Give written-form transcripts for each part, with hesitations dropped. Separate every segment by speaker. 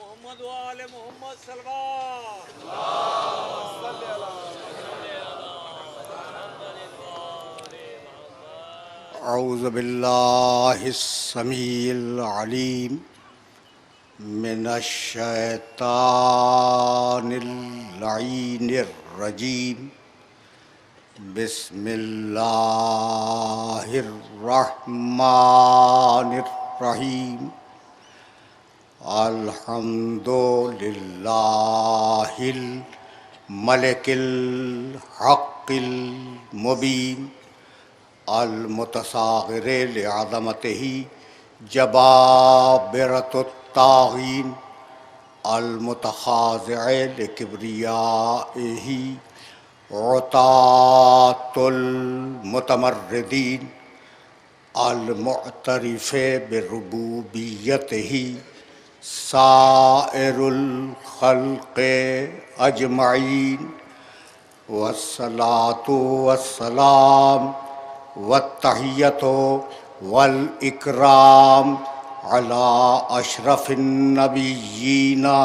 Speaker 1: मोहम्मद व आले मोहम्मद सल्लल्लाहु
Speaker 2: अऊज़ु बिल्लाहिस समीइल अलीम मिनश्शैतानिर लईनिर रजीम बिस्मिल्लाहिर रहमानिर रहीम अल्हम्दुलिल्लाहिल मलिकिल हक़्क़िल मुबीन अल मुतसागिरे लिअज़मतिही जबाबिरतुत्तागीन अल मुतखाज़िए लिकिब्रियाइही उतातुल मुतमर्रिदीन अल मुअतरिफ़े बिरुबूबियतिही साइरुल खल्क़े अजमईन वस्सलातु वस्सलाम वत्तहिय्यतु वल इकराम अला अशरफिन नबिय्यीना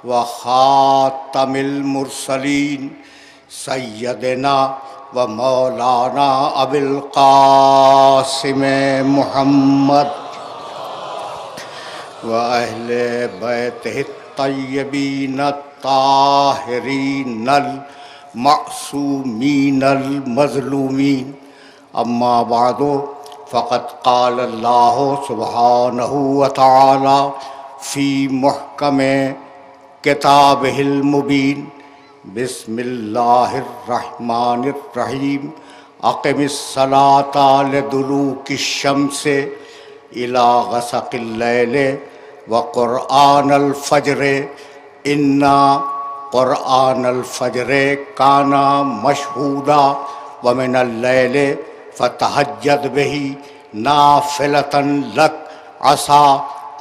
Speaker 2: व खातमिल मुरसलीन सय्यदना व मौलाना अबिल कासिम मुहम्मद व अहले बैतिहि तय्यबीन ताहिरीन अल मासूमीन अल मज़लूमीन अम्मा बादो फ़क़त क़ाल अल्लाहु सुब्हानहु व तआला फ़ी मुहकमे किताबिहिल मुबीन बिस्मिल्लाहिर रहमानिर रहीम अक़िमिस्सलाता लिदुलूकिश शम्से इला ग़सक़िल लैले व क़ुरआनल फ़ज्र इन्ना क़ुरआनल फ़ज्र काना मशहूदा व मिनल लैले फ़तहज्जद बिही नाफ़िलतन लक असा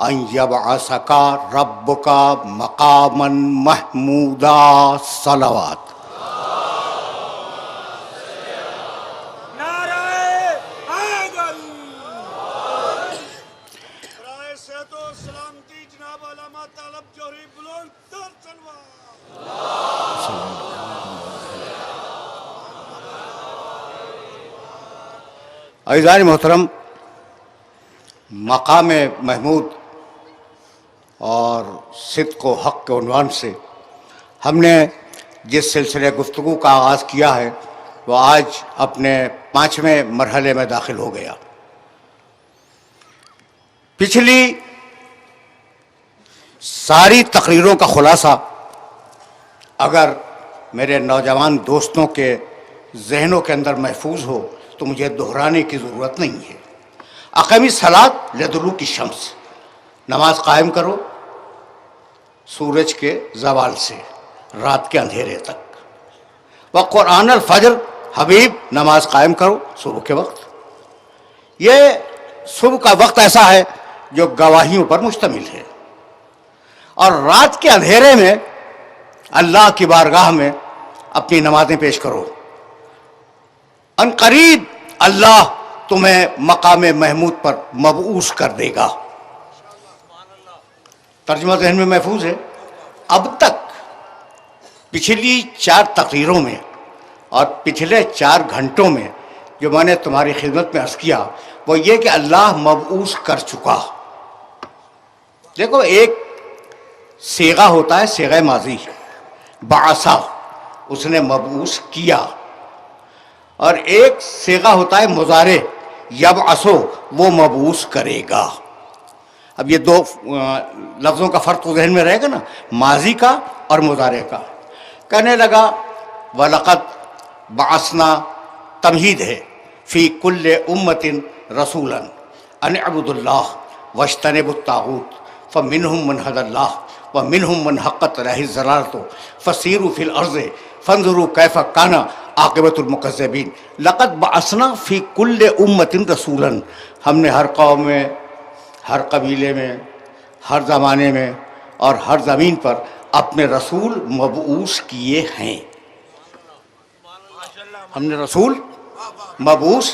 Speaker 2: अन यबअसका रब्बुका मक़ामन महमूदा सलवात।
Speaker 1: नाराए हैदर राय सेहतो सलामती जनाब अल्लामा तालब जोहरी बुलंद तर सलवात।
Speaker 2: अज़ीज़ान मोहतरम, मक़ाम महमूद और सिद्क़ व हक़ के उन्वान से हमने जिस सिलसिले गुफ्तगू का आगाज़ किया है वह आज अपने 5वें मरहले में दाखिल हो गया। पिछली सारी तकरीरों का खुलासा अगर मेरे नौजवान दोस्तों के जहनों के अंदर महफूज हो तो मुझे दोहराने की ज़रूरत नहीं है। अक़ीमी सलात लिदुलूकी शम्स, नमाज कायम करो सूरज के ज़वाल से रात के अंधेरे तक। व क़ुरआनल फ़ज्र, हबीब नमाज कायम करो सुबह के वक्त। ये सुबह का वक्त ऐसा है जो गवाहियों पर मुश्तमिल है, और रात के अंधेरे में अल्लाह की बारगाह में अपनी नमाज़ें पेश करो। अनकरीब अल्लाह तुम्हें मकाम महमूद पर मबऊस कर देगा। तर्जुमा ज़हन में महफूज है। अब तक पिछली 4 तकरीरों में और पिछले 4 घंटों में जो मैंने तुम्हारी खिदमत में अर्ज़ किया वो ये कि अल्लाह मबऊस कर चुका। देखो, एक सेगा होता है सेगा माजी, बासा, उसने मबऊस किया, और एक सेगा होता है मुज़ारे, यबअसो, वो मबऊस करेगा। अब ये 2 लफ्ज़ों का फ़र्क तो जहन में रहेगा ना, माजी का और मुज़ारे का। कहने लगा वलक़द बअसना, तमहीद है, फ़ी कुल्ले उम्मतिन रसूलन अन अब्दुल्लाह वज्तनिबुत तागूत फ़मिनहुम मन हदल्लाह व मिनहुम मन हक़्क़त अलैहि ज़लालतु फ़सीरू फ़िल अर्ज़ि फ़ंज़ुरू कैफ़ काना आक़िबतुल मुकज़्ज़िबीन। लक़द बअसना फ़ी कुल्ले उम्मतिन रसूलन, हमने हर कौम में, हर कबीले में, हर ज़माने में और हर ज़मीन पर अपने रसूल मबऊस किए हैं। हमने रसूल मबऊस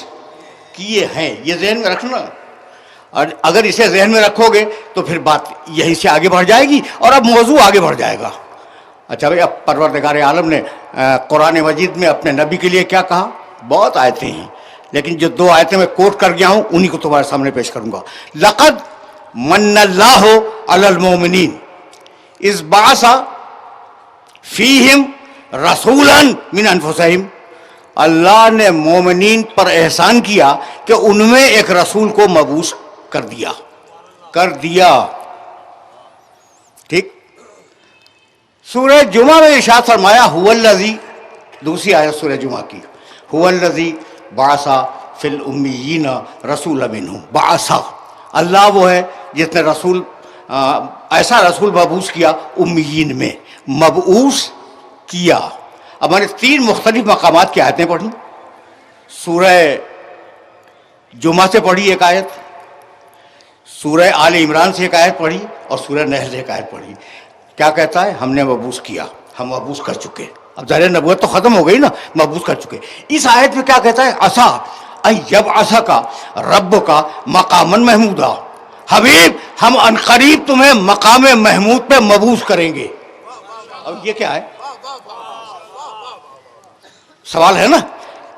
Speaker 2: किए हैं, ये ज़हन में रखना। और अगर इसे जहन में रखोगे तो फिर बात यहीं से आगे बढ़ जाएगी और अब मौजू आगे बढ़ जाएगा। अच्छा भाई, अब परवरदिगार आलम ने कुरान मजीद में अपने नबी के लिए क्या कहा? बहुत आयतें हैं, लेकिन जो 2 आयतें मैं कोट कर गया हूं उन्हीं को तुम्हारे सामने पेश करूंगा। लक़द मन्नल्लाहु अलल मोमिनीन इज़ बअसा फ़ीहिम रसूलन मिन अनफुसिहिम। अल्लाह ने मोमिनीन पर एहसान किया कि उनमें एक रसूल को मबूस कर दिया। ठीक। सूरह जुमा में इरशाद फरमाया हुवल्लज़ी, दूसरी आयत सूरह जुमा की, हुवल्लज़ी बासा फिल उम्मीयीन रसूलन मिनहुम। बासा, अल्लाह वो है जिसने रसूल ऐसा रसूल मबूस किया उम्मीयीन में, मबूस किया। अब मैंने 3 मुख्तलिफ मकामात की आयतें पढ़ी। सूरह जुमा से पढ़ी एक आयत, सूरह आल इमरान से एक आयत पढ़ी और सूरह नहल से एक आयत पढ़ी। क्या कहता है? हमने मबूस किया, हम मबूस कर चुके। अब ज़ाहिर नबूवत तो ख़त्म हो गई ना, मबूस कर चुके। इस आयत में क्या कहता है? असा अय्यब असा का रब का मकामन महमूदा। हबीब, हम अनकरीब तुम्हें मकाम महमूद पे मबूस करेंगे। अब ये क्या है? सवाल है ना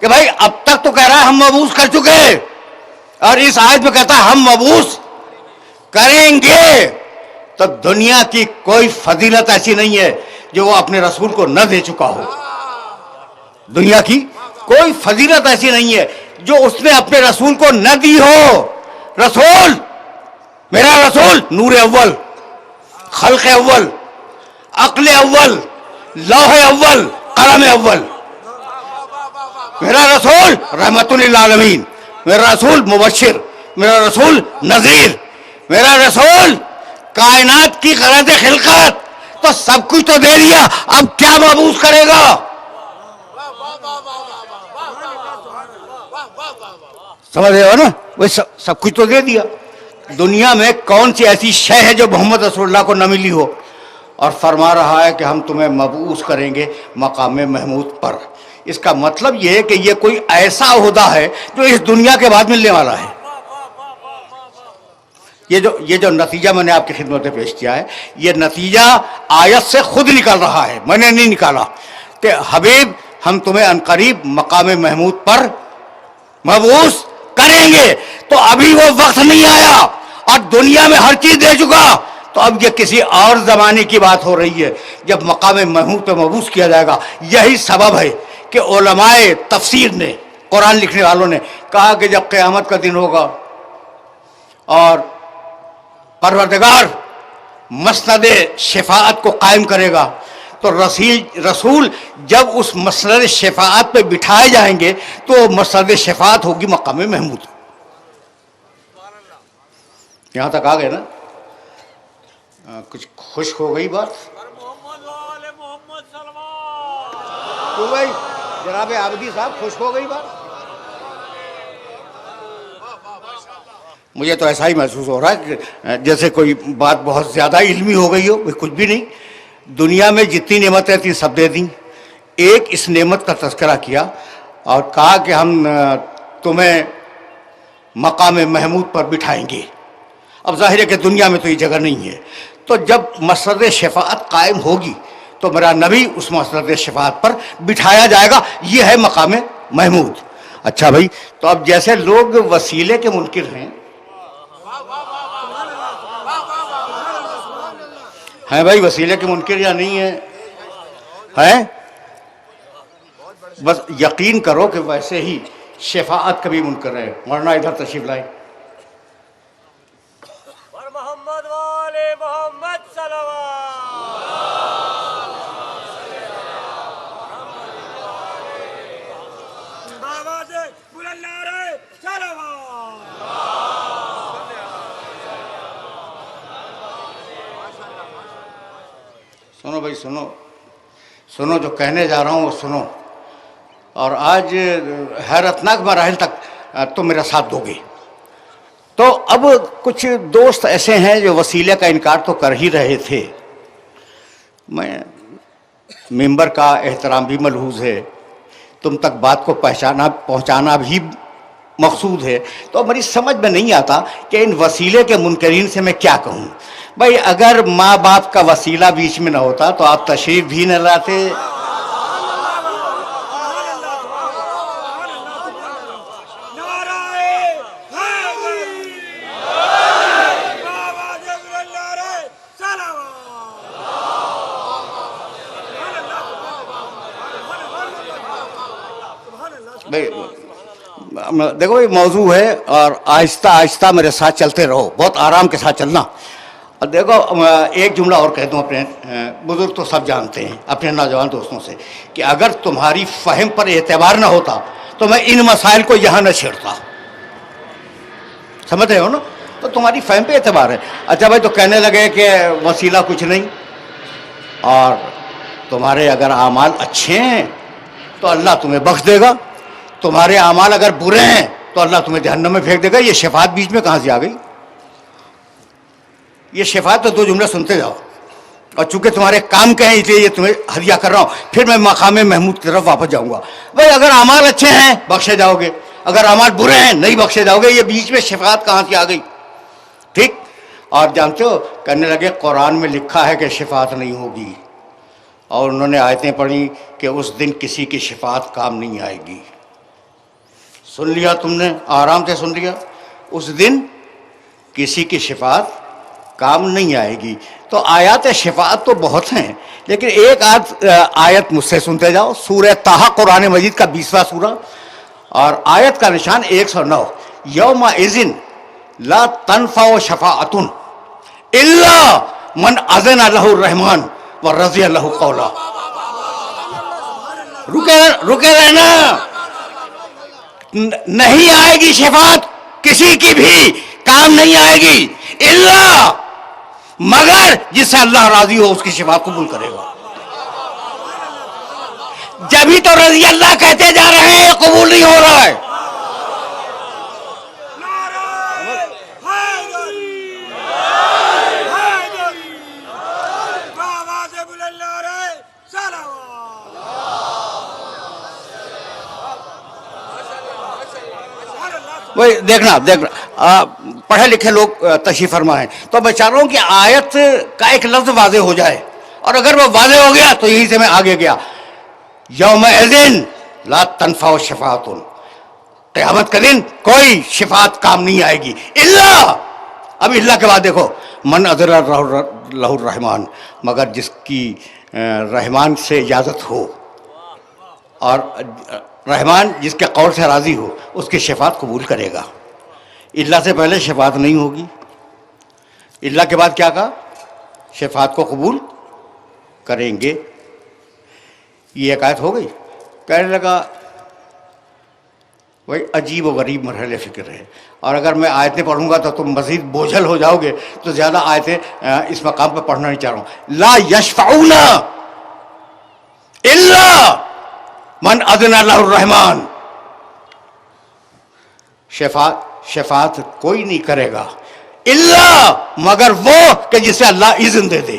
Speaker 2: कि भाई अब तक तो कह रहा है हम मबूस कर चुके हैं, और इस आयत में कहता है हम मबूस करेंगे। तो दुनिया की कोई फजीलत ऐसी नहीं है जो वो अपने रसूल को न दे चुका हो। दुनिया की कोई फजीलत ऐसी नहीं है जो उसने अपने रसूल को न दी हो। रसूल, मेरा रसूल नूर अव्वल, खल्क़ अव्वल, अक्ल अव्वल, लौह अव्वल, कलम अव्वल। मेरा रसूल रहमतुल लिल आलमीन, मेरा रसूल मुबश्शिर, मेरा रसूल नज़ीर, मेरा रसूल कायनात की गरज खिलकत। तो सब कुछ तो दे दिया, अब क्या मबूस करेगा? समझ रहे हो ना? वही सब कुछ तो दे दिया। दुनिया में कौन सी ऐसी शय है जो मोहम्मद रसूलुल्लाह को न मिली हो? और फरमा रहा है कि हम तुम्हें मबूस करेंगे मकाम महमूद पर। इसका मतलब यह है कि यह कोई ऐसा ओहदा है जो इस दुनिया के बाद मिलने वाला है। ये जो नतीजा मैंने आपकी खिदमत में पेश किया है, ये नतीजा आयत से खुद निकल रहा है, मैंने नहीं निकाला। कि हबीब, हम तुम्हें अनकरीब मकाम महमूद पर मबूस करेंगे। तो अभी वो वक्त नहीं आया और दुनिया में हर चीज दे चुका। तो अब ये किसी और जमाने की बात हो रही है जब मकाम महमूद पर मबूस किया जाएगा। यही सबब है कि उलमाए तफसीर ने, कुरान लिखने वालों ने कहा कि जब क़यामत का दिन होगा और परवरदिगार मसनद शफाअत को कायम करेगा, तो रसूल जब उस मसनद शफाअत पे बिठाए जाएंगे तो मसनद शफाअत होगी मकाम महमूद। यहां तक आ गए ना? कुछ खुश हो गई बात? तो भाई जनाब आबदी साहब, खुश हो गई बात? मुझे तो ऐसा ही महसूस हो रहा है कि जैसे कोई बात बहुत ज़्यादा इल्मी हो गई हो। कुछ भी नहीं, दुनिया में जितनी नेमतें थी सब दे दी। एक इस नेमत का तज़किरा किया और कहा कि हम तुम्हें मकाम महमूद पर बिठाएंगे। अब जाहिर है कि दुनिया में तो ये जगह नहीं है। तो जब मसनद शफाअत कायम होगी तो मेरा नबी उस मसनद शफाअत पर बिठाया जाएगा। ये है मकाम महमूद। अच्छा भाई, तो अब जैसे लोग वसीले के मुनकिर हैं भाई, वसीले के मुनकिर या नहीं है? बस यकीन करो कि वैसे ही शफाअत कभी मुनकर है। वरना इधर तशरीफ लाए।
Speaker 3: मोहम्मद वाले मोहम्मद
Speaker 2: सुनो भाई, सुनो जो कहने जा रहा हूँ वो सुनो। और आज हैरतनाक मराहिल तक तुम मेरा साथ दोगे। तो अब कुछ दोस्त ऐसे हैं जो वसीले का इनकार तो कर ही रहे थे। मैं मेंबर का एहतराम भी मलहूज है, तुम तक बात को पहुंचाना भी मकसूद है। तो मेरी समझ में नहीं आता कि इन वसीले के मुनकरीन से मैं क्या कहूँ। भाई अगर माँ बाप का वसीला बीच में न होता तो आप तशरीफ भी न लाते। देखो ये मौजू है और आहिस्ता आहिस्ता मेरे साथ चलते रहो, बहुत आराम के साथ चलना। और देखो एक जुमला और कह दूँ, अपने बुजुर्ग तो सब जानते हैं अपने नौजवान दोस्तों से, कि अगर तुम्हारी फहम पर एतबार ना होता तो मैं इन मसाइल को यहाँ न छेड़ता। समझ रहे हो ना? तो तुम्हारी फहम पे एतबार है। अच्छा भाई, तो कहने लगे कि वसीला कुछ नहीं, और तुम्हारे अगर आमाल अच्छे हैं तो अल्लाह तुम्हें बख्श देगा, तुम्हारे आमाल अगर बुरे हैं तो अल्लाह तुम्हें जहन्नम में फेंक देगा। ये शफात बीच में कहाँ से आ गई? ये शफात तो दो जुमले सुनते जाओ, और चूंकि तुम्हारे काम के हैं इसलिए ये तुम्हें हदिया कर रहा हूँ। फिर मैं मकाम महमूद की तरफ वापस जाऊँगा। भाई अगर आमाल अच्छे हैं बख्शे जाओगे, अगर आमाल बुरे हैं नहीं बख्शे जाओगे। ये बीच में शफात कहाँ से आ गई? ठीक। और जानते हो, कहने लगे कुरान में लिखा है कि शफात नहीं होगी, और उन्होंने आयतें पढ़ी कि उस दिन किसी की शफात काम नहीं आएगी। सुन लिया तुमने, आराम से सुन लिया, उस दिन किसी की शफात काम नहीं आएगी। तो आयत शफात तो बहुत हैं, लेकिन एक आयत मुझसे सुनते जाओ। सूरह ताहा कुरान मजीद का 20वां सूरा, और आयत का निशान 109। यौमा इज़िन ला तनफ़अु शफ़ाअतुन इल्ला मन अज़न लहु रहमान व रज़िया लहु कौला। रुके रहना, नहीं आएगी शफात, किसी की भी काम नहीं आएगी, इल्ला मगर जिससे अल्लाह राजी हो उसकी शफात कबूल करेगा। जब ही तो रजी अल्लाह कहते जा रहे हैं, कबूल नहीं हो रहा है। वही देखना पढ़े लिखे लोग तशरीफ फरमा है, तो मैं चाह रहा हूं कि आयत का एक लफ्ज वाजे हो जाए, और अगर वो वाजे हो गया तो यहीं से मैं आगे गया। यौमइज़िन ला तनफ़अु शफ़ाअतुन, क़यामत का दिन कोई शफात काम नहीं आएगी, इल्ला, अब इल्ला के बाद देखो, मन अज़न लहु रहमान, मगर जिसकी रहमान से इजाज़त हो, और रहमान जिसके कौल से राज़ी हो उसकी शफात कबूल करेगा। इल्ला से पहले शफात नहीं होगी, इल्ला के बाद क्या कहा? शफात को कबूल करेंगे। ये एक आयत हो गई। कहने लगा वही अजीब व गरीब मरहले फ़िक्र है, और अगर मैं आयतें पढ़ूंगा तो तुम मज़ीद बोझल हो जाओगे, तो ज़्यादा आयतें इस मकाम पर पढ़ना नहीं चाह रहा हूँ। ला यशफ़ऊना इल्ला मन अज़न लहु रहमान, शफात कोई नहीं करेगा इल्ला मगर वो कि जिसे अल्लाह इज़्न दे दे।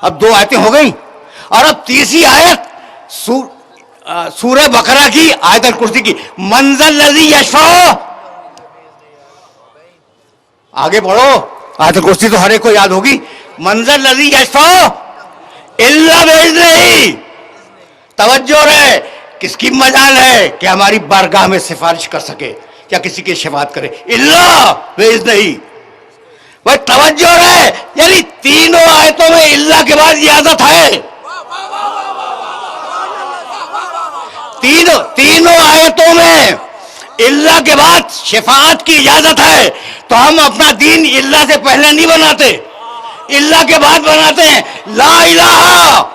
Speaker 2: अब दो आयतें हो गई, और अब तीसरी आयत सूरह बकरा की आयत कुर्सी की, मंज़ल लज़ी यशफ़अ। आगे पढ़ो, आयत कुर्सी तो हर एक को याद होगी। मंज़ल लज़ी यशफ़अ इल्ला बिइज़्निही, तवज्जो रहे, किसकी मजाल है कि हमारी बारगाह में सिफारिश कर सके या किसी की शफात करे, इल्ला बिइज़्निही। भाई तवज्जो रहे, यानी तीनों आयतों में इल्ला के बाद इजाजत है। तीनों आयतों में इल्ला के बाद शफात की इजाजत है। तो हम अपना दीन इल्ला से पहले नहीं बनाते, इल्ला के बाद बनाते हैं। ला इलाहा,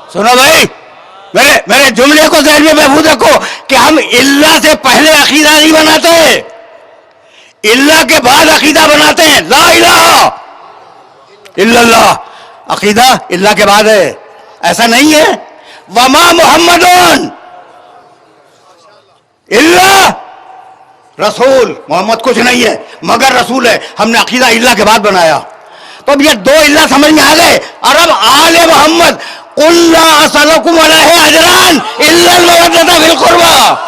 Speaker 2: सुनो भाई, मेरे जुमले को ज़हन में महफूज रखो कि हम इल्ला से पहले अकीदा नहीं बनाते, इल्ला के बाद अकीदा बनाते हैं। ला इलाहा इल्लल्लाह, अकीदा इल्ला के बाद है। ऐसा नहीं है। वमा मोहम्मदुन इल्ला रसूल, मोहम्मद कुछ नहीं है मगर रसूल है। हमने अकीदा इल्ला के बाद बनाया। तो अब ये दो इल्ला समझ में आ गए। और अब आले मोहम्मद कुल्ला असलकुम अलैहि अजरान इल्ला अल-मवद्दता फिल कुर्बा।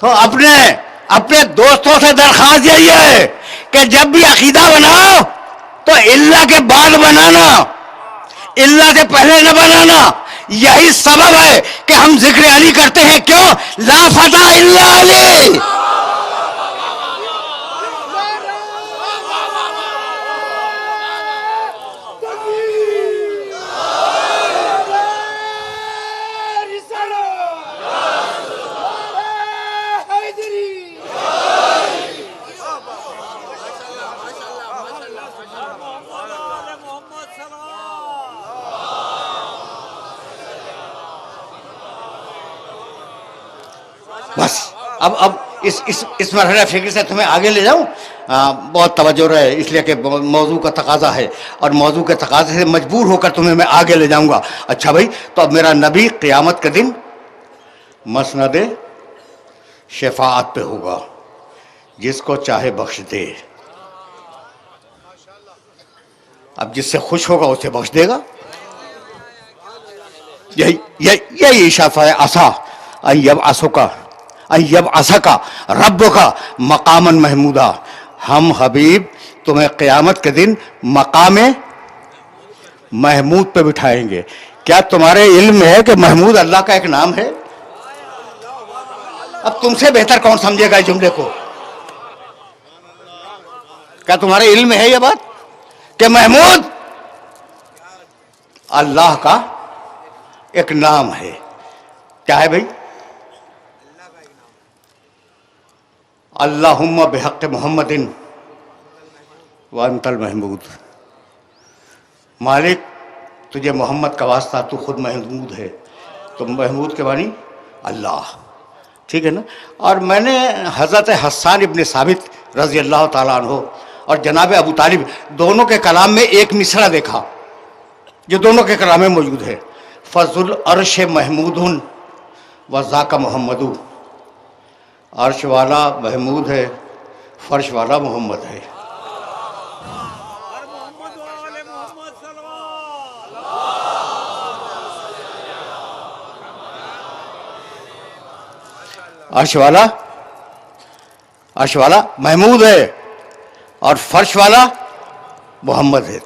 Speaker 2: तो अपने अपने दोस्तों से दरखास्त यही है कि जब भी अकीदा बनाओ तो इल्ला के बाद बनाना, इल्ला से पहले न बनाना। यही सबब है कि हम जिक्र अली करते हैं। क्यों? ला फता इल्ला अली। बस अब इस मरहले फिक्र से तुम्हें आगे ले जाऊं। बहुत तवज्जो रहे इसलिए कि मौजू का तकाजा है और मौजू के तकाजे से मजबूर होकर तुम्हें मैं आगे ले जाऊंगा। अच्छा भाई, तो अब मेरा नबी क़यामत के दिन मसनद शफाअत पे होगा, जिसको चाहे बख्श दे। अब जिससे खुश होगा उसे बख्श देगा। यही शफ़ा असा अय्यब असुका अय्यब असका रब का मकामन महमूदा। हम हबीब तुम्हें क़यामत के दिन मकाम महमूद पे बिठाएंगे। क्या तुम्हारे इल्म में है कि महमूद अल्लाह का एक नाम है? अब तुमसे बेहतर कौन समझेगा इस जुमले को? क्या तुम्हारे इल्म में है यह बात कि महमूद अल्लाह का एक नाम है? क्या है भाई? अल्लाहुम्मा बिहक़्क़ि मुहम्मदिन व अंतल महमूद। मालिक, तुझे मोहम्मद का वास्ता, तू खुद महमूद है। तो महमूद के मानी अल्लाह, ठीक है ना। और मैंने हज़रत हस्सान इब्न साबित रज़ी अल्लाह ताला अन्हु और जनाब अबू तालिब दोनों के कलाम में एक मिसरा देखा जो दोनों के कलाम में मौजूद है। फज़ुल अर्श महमूदुन व ज़ाका मोहम्मदू। अर्श वाला महमूद है, फर्श वाला मोहम्मद है। अर्श वाला महमूद है और फर्श वाला मोहम्मद है।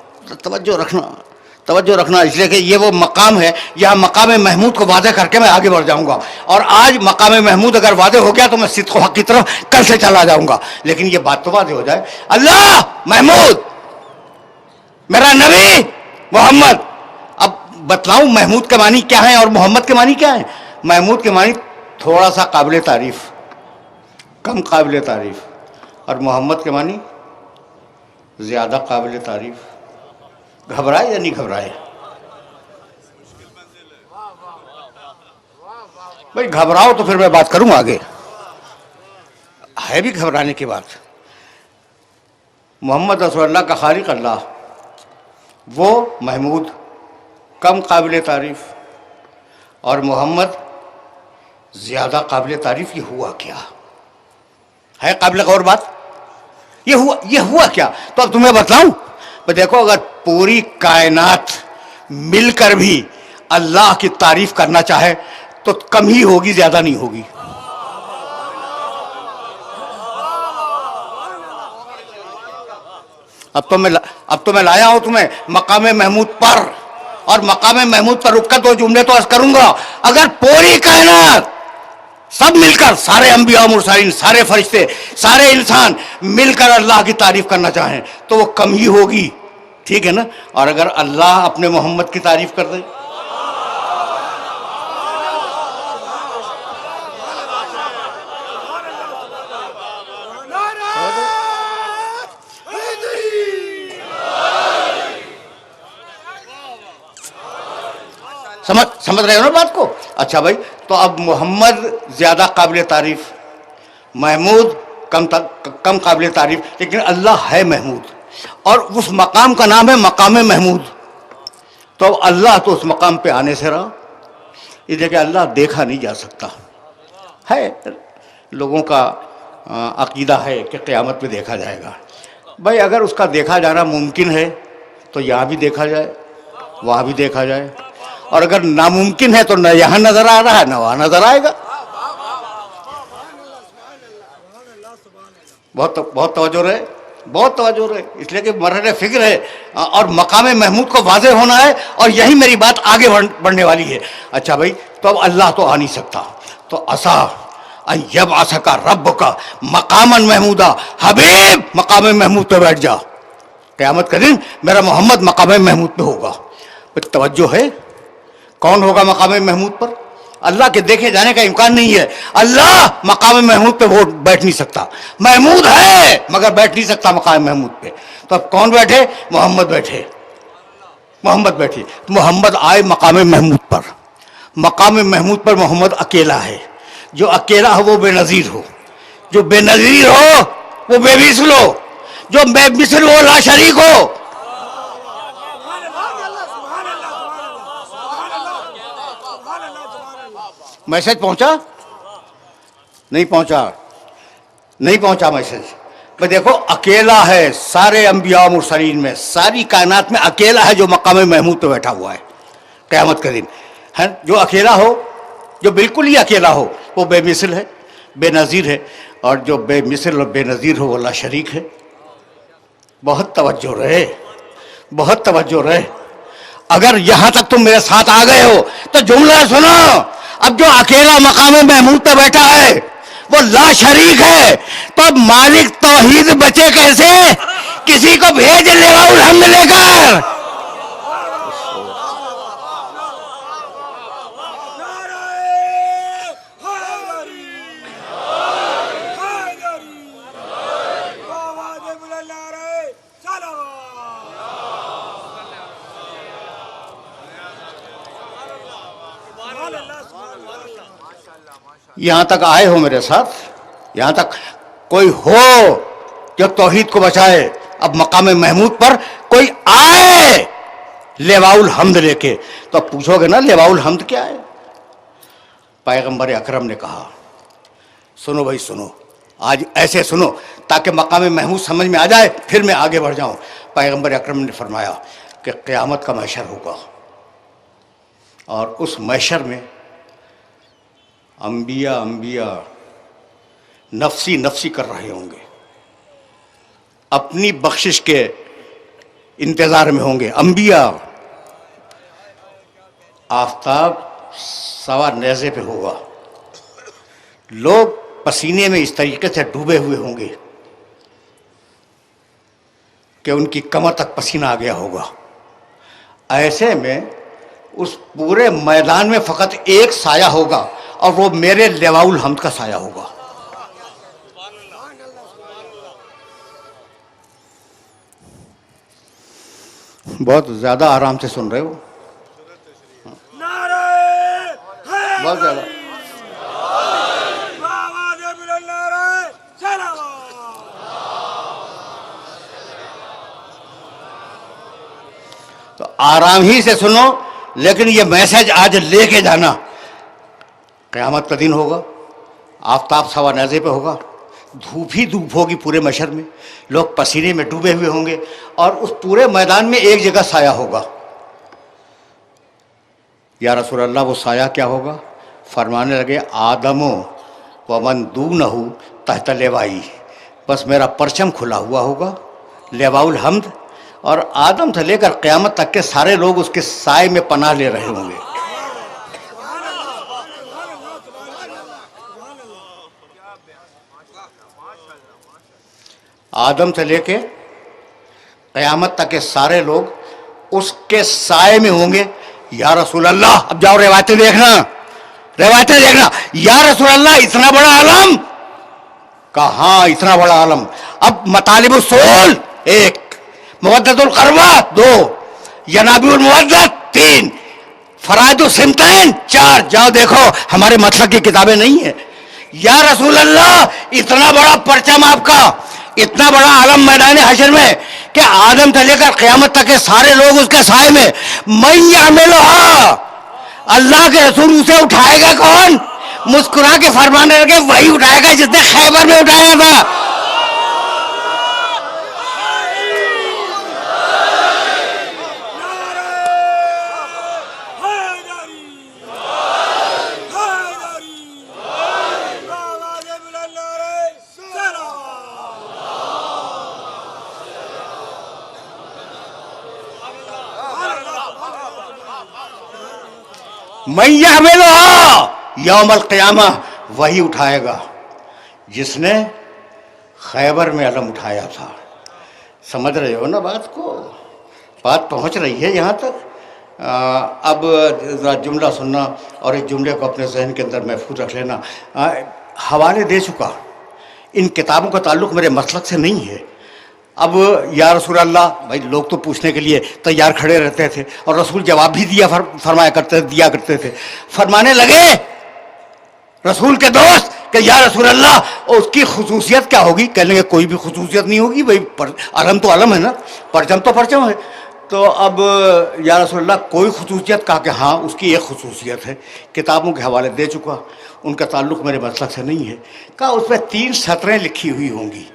Speaker 2: तवज्जो रखना इसलिए कि ये वो मकाम है। यहाँ मकाम महमूद को वादे करके मैं आगे बढ़ जाऊंगा। और आज मकाम महमूद अगर वादे हो गया तो मैं सिद्क़ हक़ की तरफ कल से चला जाऊंगा। लेकिन ये बात तो वादे हो जाए, अल्लाह महमूद, मेरा नबी मोहम्मद। अब बतलाऊं महमूद के मानी क्या है और मोहम्मद के मानी क्या है? महमूद के मानी थोड़ा सा काबिल तारीफ, कम काबिल तारीफ, और मोहम्मद के मानी ज़्यादा काबिल तारीफ। घबराए या नहीं घबराए? भाई घबराओ तो फिर मैं बात करूं आगे। है भी घबराने की बात। मोहम्मद रसूलुल्लाह का खालिक अल्लाह, वो महमूद, कम काबिल तारीफ, और मोहम्मद ज़्यादा काबिल तारीफ। ये हुआ क्या है? काबिल गौर बात। ये हुआ क्या? तो अब तुम्हें बताऊं। तो देखो, अगर पूरी कायनात मिलकर भी अल्लाह की तारीफ करना चाहे तो कम ही होगी, ज्यादा नहीं होगी। अब तो मैं लाया हूं तुम्हें मकाम महमूद पर, और मकाम महमूद पर रुककर दो जुमले तो अर्ज करूंगा। अगर पूरी कायनात सब मिलकर, सारे अंबिया मुरसलीन, सारे फरिश्ते, सारे इंसान मिलकर अल्लाह की तारीफ करना चाहें तो वो कम ही होगी, ठीक है ना। और अगर अल्लाह अपने मोहम्मद की तारीफ कर दे, समझ रहे हो ना बात को? अच्छा भाई, तो अब मोहम्मद ज़्यादा काबिल तारीफ, महमूद कम काबिल तारीफ, लेकिन अल्लाह है महमूद और उस मकाम का नाम है मकाम महमूद। तो अल्लाह तो उस मकाम पे आने से रहा। ये देखिए, अल्लाह देखा नहीं जा सकता है। लोगों का अकीदा है कि क़यामत में देखा जाएगा। भाई अगर उसका देखा जाना मुमकिन है तो यहाँ भी देखा जाए, वहाँ भी देखा जाए, और अगर नामुमकिन है तो न यहाँ नज़र आ रहा है न वहाँ नज़र आएगा। बहुत तवज्जो रहे, बहुत तवज्जो रहे, इसलिए कि मरहले फ़िक्र है और मकाम महमूद को वाज़े होना है, और यही मेरी बात आगे बढ़ने वाली है। अच्छा भाई, तो अब अल्लाह तो आ नहीं सकता, तो असा यब आसा का रब का मकामन महमूदा, हबीब मकाम महमूद पे बैठ जा। क़यामत का दिन मेरा मोहम्मद मकाम महमूद पे होगा। तो तवज्जो है, कौन होगा मकाम महमूद पर? अल्लाह के देखे जाने का इम्कान नहीं है। अल्लाह मकाम महमूद पे वो बैठ नहीं सकता। महमूद है मगर बैठ नहीं सकता मकाम महमूद पे। तो अब कौन बैठे? मोहम्मद बैठे, मोहम्मद बैठे। तो मोहम्मद आए मकाम महमूद पर। मकाम महमूद पर मोहम्मद अकेला है। जो अकेला हो वो बेनज़ीर हो, जो बेनज़ीर हो वो बेमिसल हो, जो बेमिसल हो ला शरीक हो। मैसेज पहुंचा? नहीं पहुंचा, नहीं पहुंचा मैसेज। भाई देखो, अकेला है सारे अंबिया मुरसलीन में, सारी कायनात में अकेला है जो मकाम महमूद पे बैठा हुआ है क़यामत के दिन है। जो अकेला हो, जो बिल्कुल ही अकेला हो, वो बेमिसल है, बेनज़ीर है, और जो बेमिसल और बेनज़ीर हो वो ला शरीक है। बहुत तवज्जो रहे, बहुत तवज्जो रहे। अगर यहाँ तक तुम मेरे साथ आ गए हो तो जुमला सुनो। अब जो अकेला मकाम महमूद पे बैठा है वो ला शरीक है, तो अब मालिक तौहीद बचे कैसे? किसी को भेज लेवाउल हम्द लेकर। यहां तक आए हो मेरे साथ, यहां तक कोई हो जो तौहीद को बचाए। अब मकाम महमूद पर कोई आए लेवाउल हम्द लेके, तो अब पूछोगे ना लेवाउल हम्द क्या है? पैगंबर अकरम ने कहा, सुनो भाई सुनो, आज ऐसे सुनो ताकि मकाम महमूद समझ में आ जाए, फिर मैं आगे बढ़ जाऊं। पैगंबर अकरम ने फरमाया कि क़यामत का महशर होगा और उस महशर में अंबिया नफसी नफसी कर रहे होंगे, अपनी बख्शिश के इंतज़ार में होंगे। अंबिया आफताब सवा नेज़े पे होगा, लोग पसीने में इस तरीके से डूबे हुए होंगे कि उनकी कमर तक पसीना आ गया होगा। ऐसे में उस पूरे मैदान में फ़कत एक साया होगा और वो मेरे लेवाउल हम्द का साया होगा। बहुत ज़्यादा आराम से सुन रहे हो, बहुत ज़्यादा। तो आराम ही से सुनो, लेकिन ये मैसेज आज लेके जाना। क़यामत का दिन होगा, आफताब सवा नेज़े पे होगा, धूप ही धूप होगी पूरे मशर में, लोग पसीने में डूबे हुए होंगे और उस पूरे मैदान में एक जगह साया होगा। या रसूल अल्लाह, वो साया क्या होगा? फरमाने लगे, आदमो वमन दूनहु तहत लेवाई, बस मेरा परचम खुला हुआ होगा, लेवाउल हम्द, और आदम से लेकर क़यामत तक के सारे लोग उसके साए में पनाह ले रहे होंगे। आदम से लेके क़यामत तक के सारे लोग उसके साए में होंगे। या रसूल अल्लाह, अब जाओ रिवायतें देखना, रिवायतें देखना। या रसूल अल्लाह, इतना बड़ा आलम? कहाँ इतना बड़ा आलम? अब मतालिबुल उसूल 1, मुवद्दतुल क़रबा 2, यनाबिउल मुवद्दत 3, फराइदो सिमतैन 4, जाओ देखो हमारे मतलब की किताबें नहीं है। या रसूल अल्लाह, इतना बड़ा परचम आपका, इतना बड़ा आलम मैदान हशर में कि आदम से लेकर क़यामत तक के सारे लोग उसके साए में, मैं यहमिलुहा, अल्लाह के रसूल उसे उठाएगा कौन? मुस्कुरा के फरमाने लगे वही उठाएगा जिसने खैबर में उठाया था। मैं यहमिलुहा यौमल क़ियामा, वही उठाएगा जिसने खैबर में अलम उठाया था। समझ रहे हो ना बात को? बात पहुंच रही है यहाँ तक। अब ज़रा जुमला सुनना और इस जुमले को अपने जहन के अंदर महफूज रख लेना। हवाले दे चुका, इन किताबों का ताल्लुक़ मेरे मसलक से नहीं है। अब या रसूल अल्लाह, भाई लोग तो पूछने के लिए तैयार खड़े रहते थे और रसूल जवाब भी दिया करते थे। फरमाने लगे रसूल के दोस्त कि या रसूल अल्लाह, उसकी खुसूसियत क्या होगी? कहने लगे कोई भी खुसूसियत नहीं होगी भाई, अलम तो अलम है ना, परचम तो परचम है। तो अब या रसूल अल्लाह कोई खुसूसियत? कहा कि हाँ उसकी एक खुसूसियत है, किताबों के हवाले दे चुका, उनका ताल्लुक़ मेरे मसलक से नहीं है। कहा उसमें 3 सतरें लिखी हुई होंगी,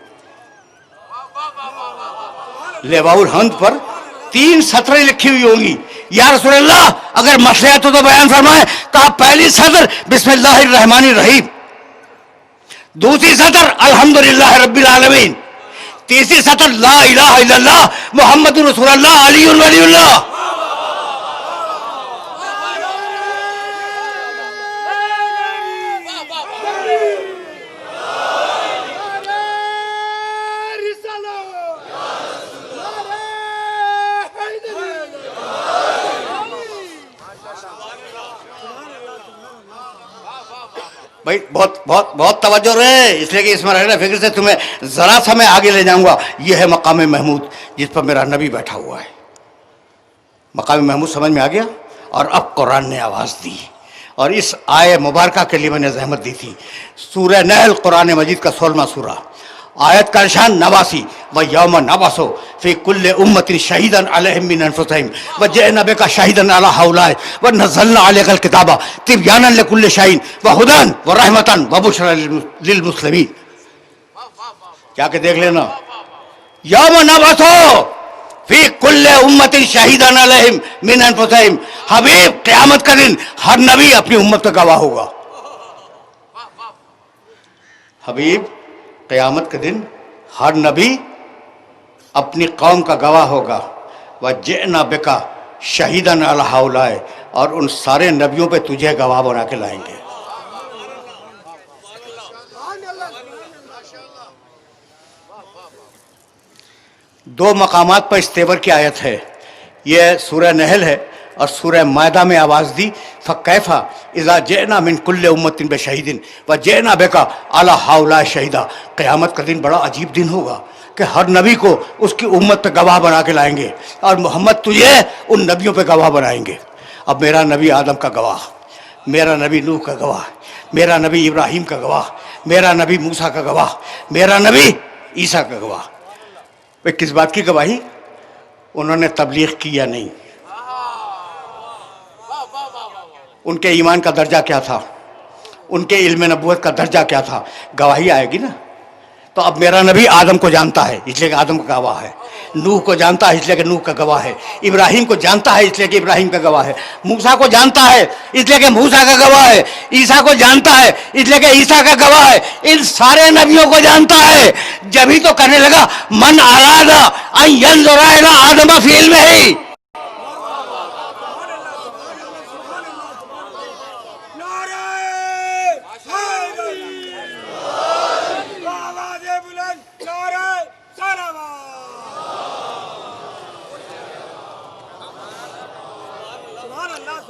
Speaker 2: लेवाउल हम्द पर 3 सतरें लिखी हुई होंगी। या रसूल अल्लाह अगर मसला तो बयान फरमाए। कहा पहली सतर बिस्मिल्लाहिर रहमानिर रहीम, दूसरी सतर अल्हम्दुलिल्लाह रब्बिल आलमीन, तीसरी सतर ला इलाहा इल्लल्लाह मुहम्मदुर रसूलुल्लाह अलीयुल वलीयुल्लाह। भाई बहुत बहुत बहुत तवज्जो रहे, इसलिए कि इसमें रहना फिक्र से तुम्हें ज़रा सा मैं आगे ले जाऊंगा। यह है मकाम महमूद जिस पर मेरा नबी बैठा हुआ है। मकाम महमूद समझ में आ गया? और अब कुरान ने आवाज़ दी और इस आय मुबारका के लिए मैंने जहमत दी थी। सूरह नहल कुरान मजीद का 16वां सूरा, आयत का निशान 89, व यौम नबअसु फी कुल्लि उम्मतिन शहीदन अलैहिम मिन अनफुसिहिम व जिअना बिका शहीदन अला हाउलाई व नज़्ज़लना अलैकल किताबा तिबयानन लिकुल्लि शैइन व हुदन व रहमतन व बुशरा लिल मुस्लिमीन। क्या के देख लेना, यौम नबअसु फी कुल्लि उम्मतिन शहीदन अलैहिम मिन अनफुसिहिम। हबीब क़यामत का दिन हर नबी अपनी उम्मत का गवाह होगा। हबीब क़यामत के दिन हर नबी अपनी कौम का गवाह होगा। व जिअना बिका शहीदन अला हाउलाई, और उन सारे नबियों पे तुझे गवाह बना के लाएंगे। दो मकामात पर इस तेवर की आयत है। यह सूरह नहल है और सूरह मायदा में आवाज़ दी फ़कैफ़ा इज़ा जिअना मिन कुल्लि उम्मतिन बिशहीदिन व जिअना बिका अला हाउलाई शहीदा। क़यामत का दिन बड़ा अजीब दिन होगा कि हर नबी को उसकी उम्मत पे गवाह बना के लाएंगे और मोहम्मद तुझे उन नबियों पे गवाह बनाएंगे। अब मेरा नबी आदम का गवाह, मेरा नबी नूह का गवाह, मेरा नबी इब्राहिम का गवाह, मेरा नबी मूसा का गवाह, मेरा नबी ईसा का गवाह। वे किस बात की गवाही? उन्होंने तबलीग की या नहीं, उनके ईमान का दर्जा क्या था, उनके इल्म नबूवत का दर्जा क्या था, गवाही आएगी ना। तो अब मेरा नबी आदम को जानता है इसलिए कि आदम का गवाह है, नूह को जानता है इसलिए कि नूह का गवाह है, इब्राहिम को जानता है इसलिए कि इब्राहिम का गवाह है, मूसा को जानता है इसलिए कि मूसा का गवाह है, ईसा को जानता है इसलिए कि ईसा का गवाह है। इन सारे नबियों को जानता है, जब ही तो कहने लगा मन अरादा अन यंजुरा इला आदम फी इल्मिही।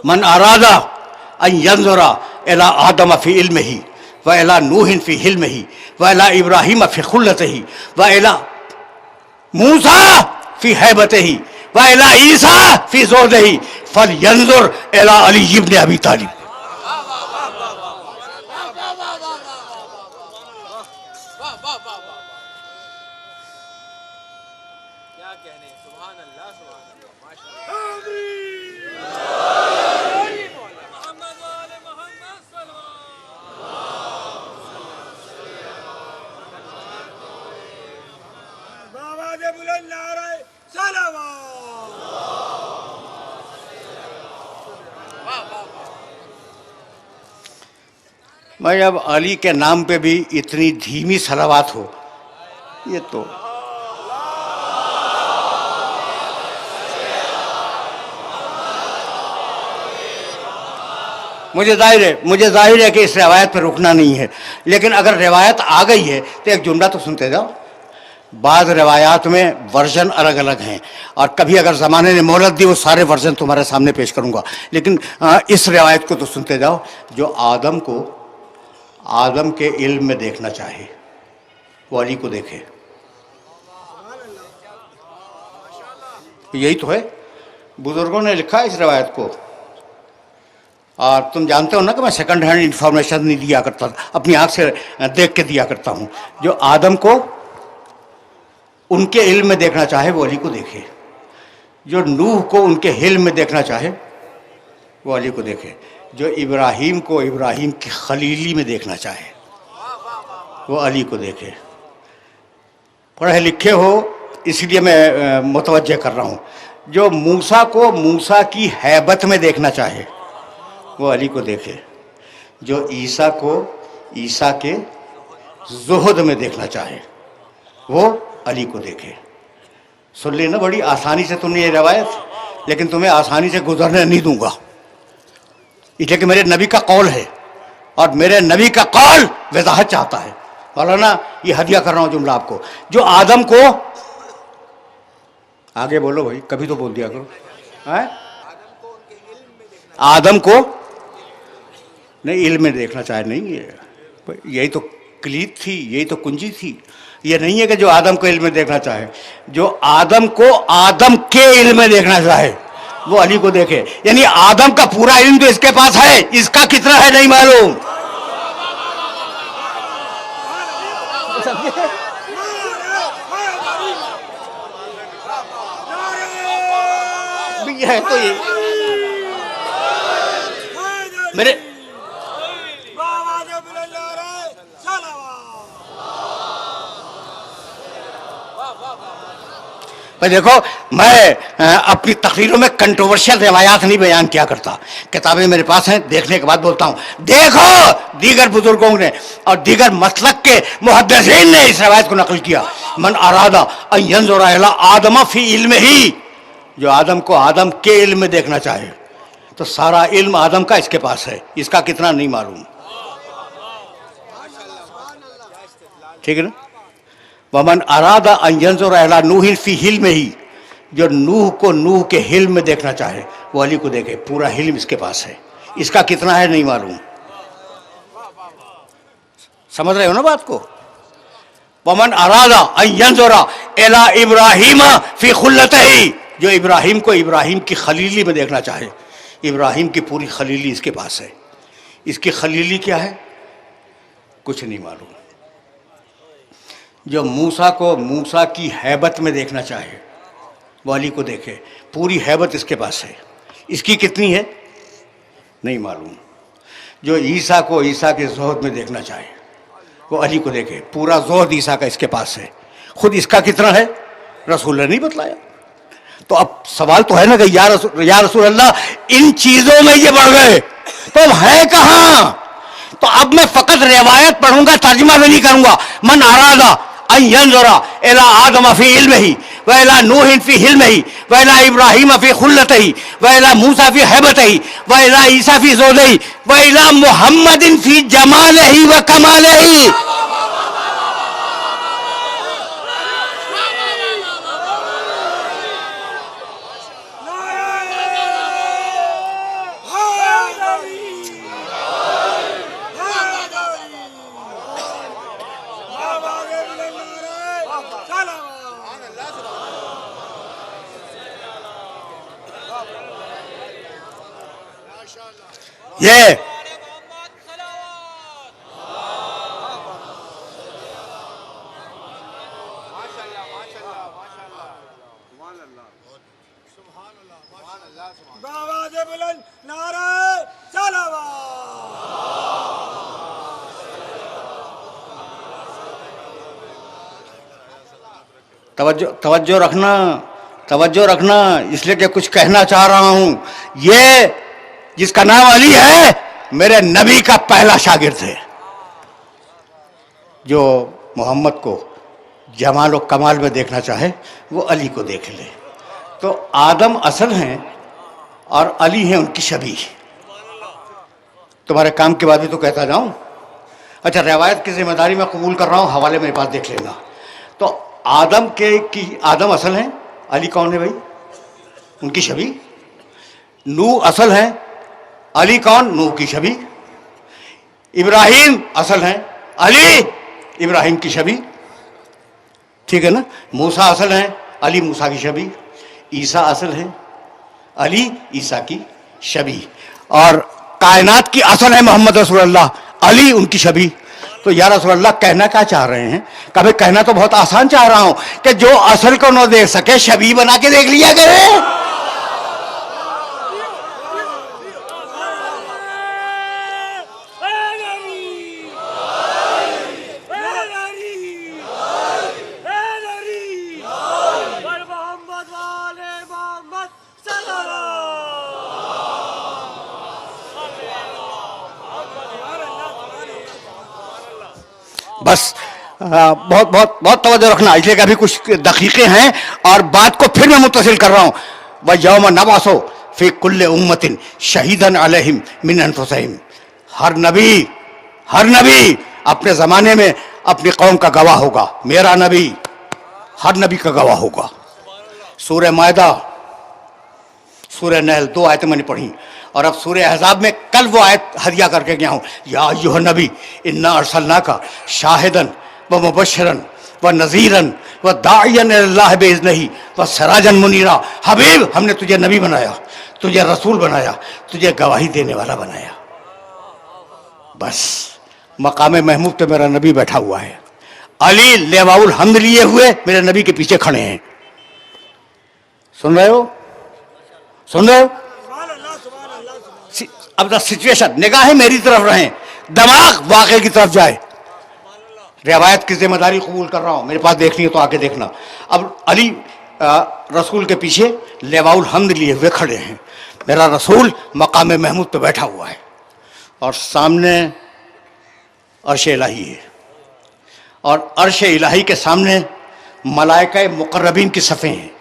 Speaker 2: मन अरादा अन यंजुरा इला आदम फी इल्मिही व इला नूहिन फी हिल्मिही व इला इब्राहिम फी खुल्लतिही व इला मूसा फी हैबतिही व इला ईसा फी ज़ौजिही फलयंजुर इला अली इब्न अबी तालिब।
Speaker 3: क्या कहने, सुभान अल्लाह, सुभान अल्लाह, माशाअल्लाह। मोहम्मद वाले मोहम्मद सल्लल्लाहु।
Speaker 1: बाबा दे बुलंद नारे सलावत।
Speaker 2: भाई अब अली के नाम पे भी इतनी धीमी सलावात हो, ये तो मुझे जाहिर है कि इस रवायत पर रुकना नहीं है, लेकिन अगर रवायत आ गई है तो एक जुमला तो सुनते जाओ। बाद रवायात में वर्जन अलग अलग हैं, और कभी अगर ज़माने ने मोहलत दी वो सारे वर्जन तुम्हारे सामने पेश करूंगा, लेकिन इस रवायत को तो सुनते जाओ। जो आदम को आदम के इल्म में देखना चाहे वो अली को देखे, यही तो है। बुजुर्गों ने लिखा है इस रवायत को, और तुम जानते हो ना कि मैं सेकंड हैंड इंफॉर्मेशन नहीं दिया करता, अपनी आंख से देख के दिया करता हूं। जो आदम को उनके इल्म में देखना चाहे वो अली को देखे, जो नूह को उनके हिल्म में देखना चाहे वो अली को देखे, जो इब्राहीम को इब्राहीम की खलीली में देखना चाहे वो अली को देखे। पढ़े लिखे हो इसलिए मैं मुतवज्जे कर रहा हूँ। जो मूसा को मूसा की हैबत में देखना चाहे वो अली को देखे, जो ईसा को ईसा के ज़ुहद में देखना चाहे वो अली को देखे। सुन लेना, बड़ी आसानी से तुमने ये रवायत, लेकिन तुम्हें आसानी से गुजरने नहीं दूंगा, इसलिए कि मेरे नबी का कौल है, और मेरे नबी का कौल वजाहत चाहता है। मौलाना ये हदिया कर रहा हूँ जुमला आपको। जो आदम को, आगे बोलो भाई, कभी तो बोल दिया करो, है? आदम को नहीं इल्म में देखना चाहे, नहीं है, यही तो क्लीद थी, यही तो कुंजी थी। ये नहीं है कि जो आदम को इल्म में देखना चाहे, जो आदम को आदम के इल्म में देखना चाहे वो अली को देखे। यानी आदम का पूरा इल्म तो इसके पास है, इसका कितना है नहीं मालूम। है तो ये मेरे
Speaker 1: बाबा दे बुलंद नारे सलावत।
Speaker 2: पर देखो, मैं अपनी तकरीरों में कंट्रोवर्शियल रिवायात नहीं बयान किया करता, किताबें मेरे पास हैं, देखने के बाद बोलता हूँ। देखो दीगर बुजुर्गों ने और दीगर मसलक के मुहद्दिसीन ने इस रवायत को नकल किया। मन अरादा अन यंजुर इला आदम फी इल्मिही, जो आदम को आदम के इल्म में देखना चाहे तो सारा इल्म आदम का इसके पास है, इसका कितना नहीं मालूम। ठीक है ना? वमन अरादा अन यंजुर इला नूह फी हिल्मिही, जो नूह को नूह के हिल्म में देखना चाहे वो अली को देखे, पूरा हिल्म इसके पास है, इसका कितना है नहीं मालूम। समझ रहे हो ना बात को? वमन अरादा अन यंजुर इला इब्राहीम फी खुल्लतिही, जो इब्राहिम को इब्राहिम की खलीली में देखना चाहे, इब्राहिम की पूरी खलीली इसके पास है, इसकी खलीली क्या है कुछ नहीं मालूम। जो मूसा को मूसा की हैबत में देखना चाहे वो अली को देखे, पूरी हैबत इसके पास है, इसकी कितनी है नहीं मालूम। जो ईसा को ईसा के ज़ोहद में देखना चाहे वो अली को देखे, पूरा ज़ोहद ईसा का इसके पास है, खुद इसका कितना है रसूल ने नहीं बतलाया। तो अब सवाल तो है ना कि या रसूल अल्लाह, इन चीजों में ये बढ़ गए तो अब है कहां? तो अब मैं फकत रिवायत पढ़ूंगा, तर्जुमा भी नहीं करूंगा। मन अरादा अन यंजुरा इला आदम फी इल्मिही व इला नूह फी हिल्मिही व इला इब्राहीम फी खुल्लतिही व इला मूसा फी हैबतिही व इला ईसा फी ज़ौजिही व इला मुहम्मदिन फी जमालिही व कमालिही। ये
Speaker 3: मोहम्मद सलावत। माशाल्लाह माशाल्लाह माशाल्लाह सुभान अल्लाह सुभान अल्लाह सुभान अल्लाह सुभान
Speaker 1: आवाज बुलंद नारा सलावत।
Speaker 2: तवज्जो तवज्जो रखना, तवज्जो रखना, इसलिए कि कुछ कहना चाह रहा हूं। ये जिसका नाम अली है मेरे नबी का पहला शागिर्द है। जो मोहम्मद को जमाल और कमाल में देखना चाहे वो अली को देख ले। तो आदम असल हैं और अली हैं उनकी शबीह। तुम्हारे काम के बाद भी तो कहता जाऊं। अच्छा, रिवायत की जिम्मेदारी मैं कबूल कर रहा हूं, हवाले मेरे पास देख लेना। तो आदम आदम असल हैं, अली कौन है भाई? उनकी शबीह। नूह असल हैं, अली कौन? नूह की शबीह। इब्राहिम असल हैं, अली इब्राहिम की शबीह। ठीक है ना? मूसा असल हैं, अली मूसा की शबीह। ईसा असल है, अली ईसा की शबीह। और कायनात की असल है मोहम्मद रसूलुल्लाह, अली उनकी शबीह। तो या रसूलुल्लाह कहना क्या चाह रहे हैं? कभी कहना तो बहुत आसान चाह रहा हूं कि जो असल को न देख सके शबीह बना के देख लिया करे। बस बहुत बहुत बहुत तवज्जो रखना, इसलिए कि अभी कुछ दकीक़े हैं और बात को फिर मैं मुत्तसिल कर रहा हूं। व यौम नबासो फी कुल्ले उम्मतिन शहीदन अलैहिम मिन अनफुसिहिम। हर नबी अपने ज़माने में अपनी कौम का गवाह होगा। मेरा नबी हर नबी का गवाह होगा। सूरह मायदा, सूरह नहल, 2 आयतें मैंने पढ़ी। और अब सूरह अहज़ाब में कल वो आयत हदिया करके गया हूं। या अय्युह नबी इन्ना अरसलनाका शाहिदन व मुबश्शिरन व नज़ीरन व दाइयन इलल्लाह बिइज़्निही व सिराजन मुनीरा। हबीब, हमने तुझे नबी बनाया, तुझे रसूल बनाया, तुझे गवाही देने वाला बनाया। बस मकाम महमूद पे मेरा नबी बैठा हुआ है। अली लेवाउल हम्द लिए हुए मेरे नबी के पीछे खड़े हैं। सुन रहे हो? सुन रहे हो? अब द सिचुएशन, निगाहें मेरी तरफ रहें, दिमाग वाक़े की तरफ जाए। रिवायत की जिम्मेदारी कबूल कर रहा हूं, मेरे पास देखनी है तो आके देखना। अब अली रसूल के पीछे लेवाउल हम्द लिए हुए खड़े हैं। मेरा रसूल मकाम महमूद पे बैठा हुआ है और सामने अर्श इलाही है। और अर्श इलाही के सामने मलाइका मुक़र्रबीन की सफ़े हैं।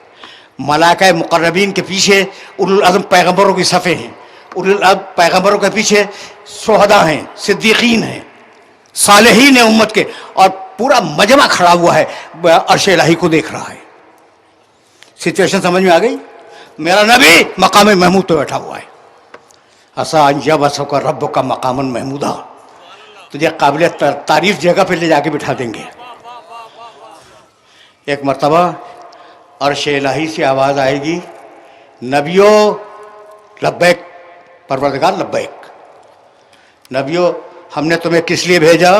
Speaker 2: मलाइका मुक़र्रबीन के पीछे उलुल अज़्म पैगंबरों की सफ़े हैं। उलुल अज़्म पैगंबरों के पीछे शुहदा हैं, सिद्दीकीन हैं, सालेहीन हैं उम्मत के। और पूरा मजमा खड़ा हुआ है, अर्श इलाही को देख रहा है। सिचुएशन समझ में आ गई? मेरा नबी मकाम महमूद पे बैठा हुआ है। असा अंजब का रब का मकामन महमूदा। तुझे काबिल तारीफ जगह पे ले जाके बिठा देंगे। एक मर्तबा अर्श इलाही से आवाज़ आएगी, नबियो लब्बैक, परवरदिगार लब्बैक। नबियो, हमने तुम्हें किस लिए भेजा?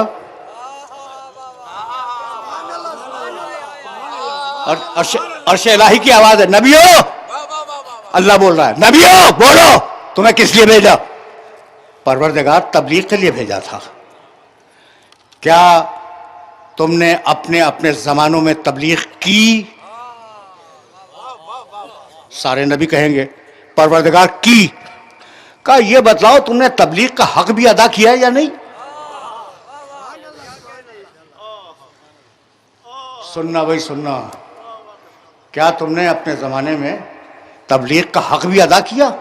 Speaker 2: और अर्श इलाही की आवाज़ है, नबियो, अल्लाह बोल रहा है, नबियो बोलो तुम्हें किस लिए भेजा? परवरदिगार तबलीग के लिए भेजा था। क्या तुमने अपने अपने ज़मानों में तबलीग की? सारे नबी कहेंगे परवरदिगार की। का ये बतलाओ तुमने तबलीग का हक भी अदा किया है या नहीं? सुनना भाई सुनना, क्या तुमने अपने ज़माने में तबलीग का हक भी अदा किया?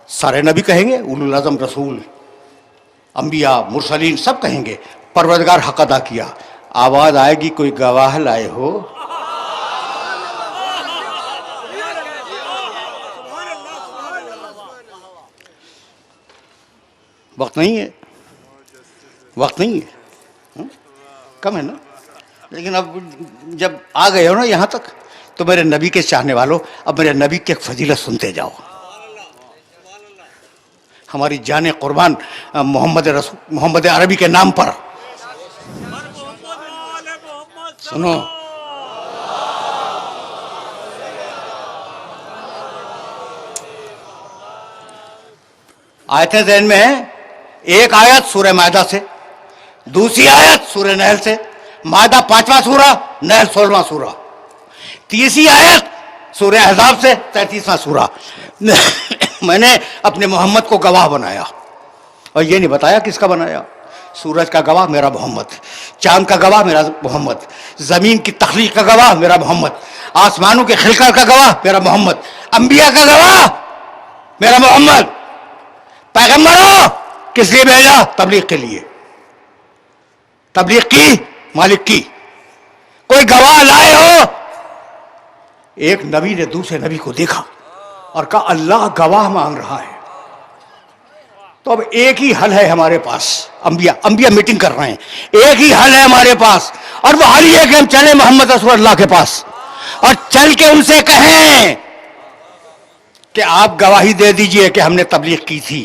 Speaker 2: सारे नबी कहेंगे, उलुल अज़्म रसूल, अंबिया, मुरसलीन सब कहेंगे परवरदिगार हक अदा किया। आवाज़ आएगी, कोई गवाह लाए हो? वक्त नहीं है, वक्त नहीं है, कम है ना। लेकिन अब जब आ गए हो ना यहाँ तक, तो मेरे नबी के चाहने वालों, अब मेरे नबी की एक फजीलत सुनते जाओ। हमारी जाने कुर्बान मोहम्मद अरबी के नाम पर। सुनो, आयतें ज़हन में है। एक आयत सूरह मायदा से, दूसरी आयत सूरह नहल से। मायदा 5वां सूरा, नहल 16वां सूरा। तीसरी आयत सूरह अहज़ाब से, 33वां सूरा। मैंने अपने मोहम्मद को गवाह बनाया, और ये नहीं बताया किसका बनाया। सूरज का गवाह मेरा मोहम्मद, चांद का गवाह मेरा मोहम्मद, जमीन की तख्लीक का गवाह मेरा मोहम्मद, आसमानों के खिलकत का गवाह मेरा मोहम्मद, अंबिया का गवाह मेरा मोहम्मद। पैगंबरों किस लिए भेजा? तबलीग के लिए। तबलीग की मालिक की। कोई गवाह लाए हो? एक नबी ने दूसरे नबी को देखा और कहा अल्लाह गवाह मांग रहा है। तो अब एक ही हल है हमारे पास, अंबिया मीटिंग कर रहे हैं, एक ही हल है हमारे पास, और वो हल ये कि हम चले मोहम्मद रसूलुल्लाह के पास और चल के उनसे कहें कि आप गवाही दे दीजिए कि हमने तबलीग की थी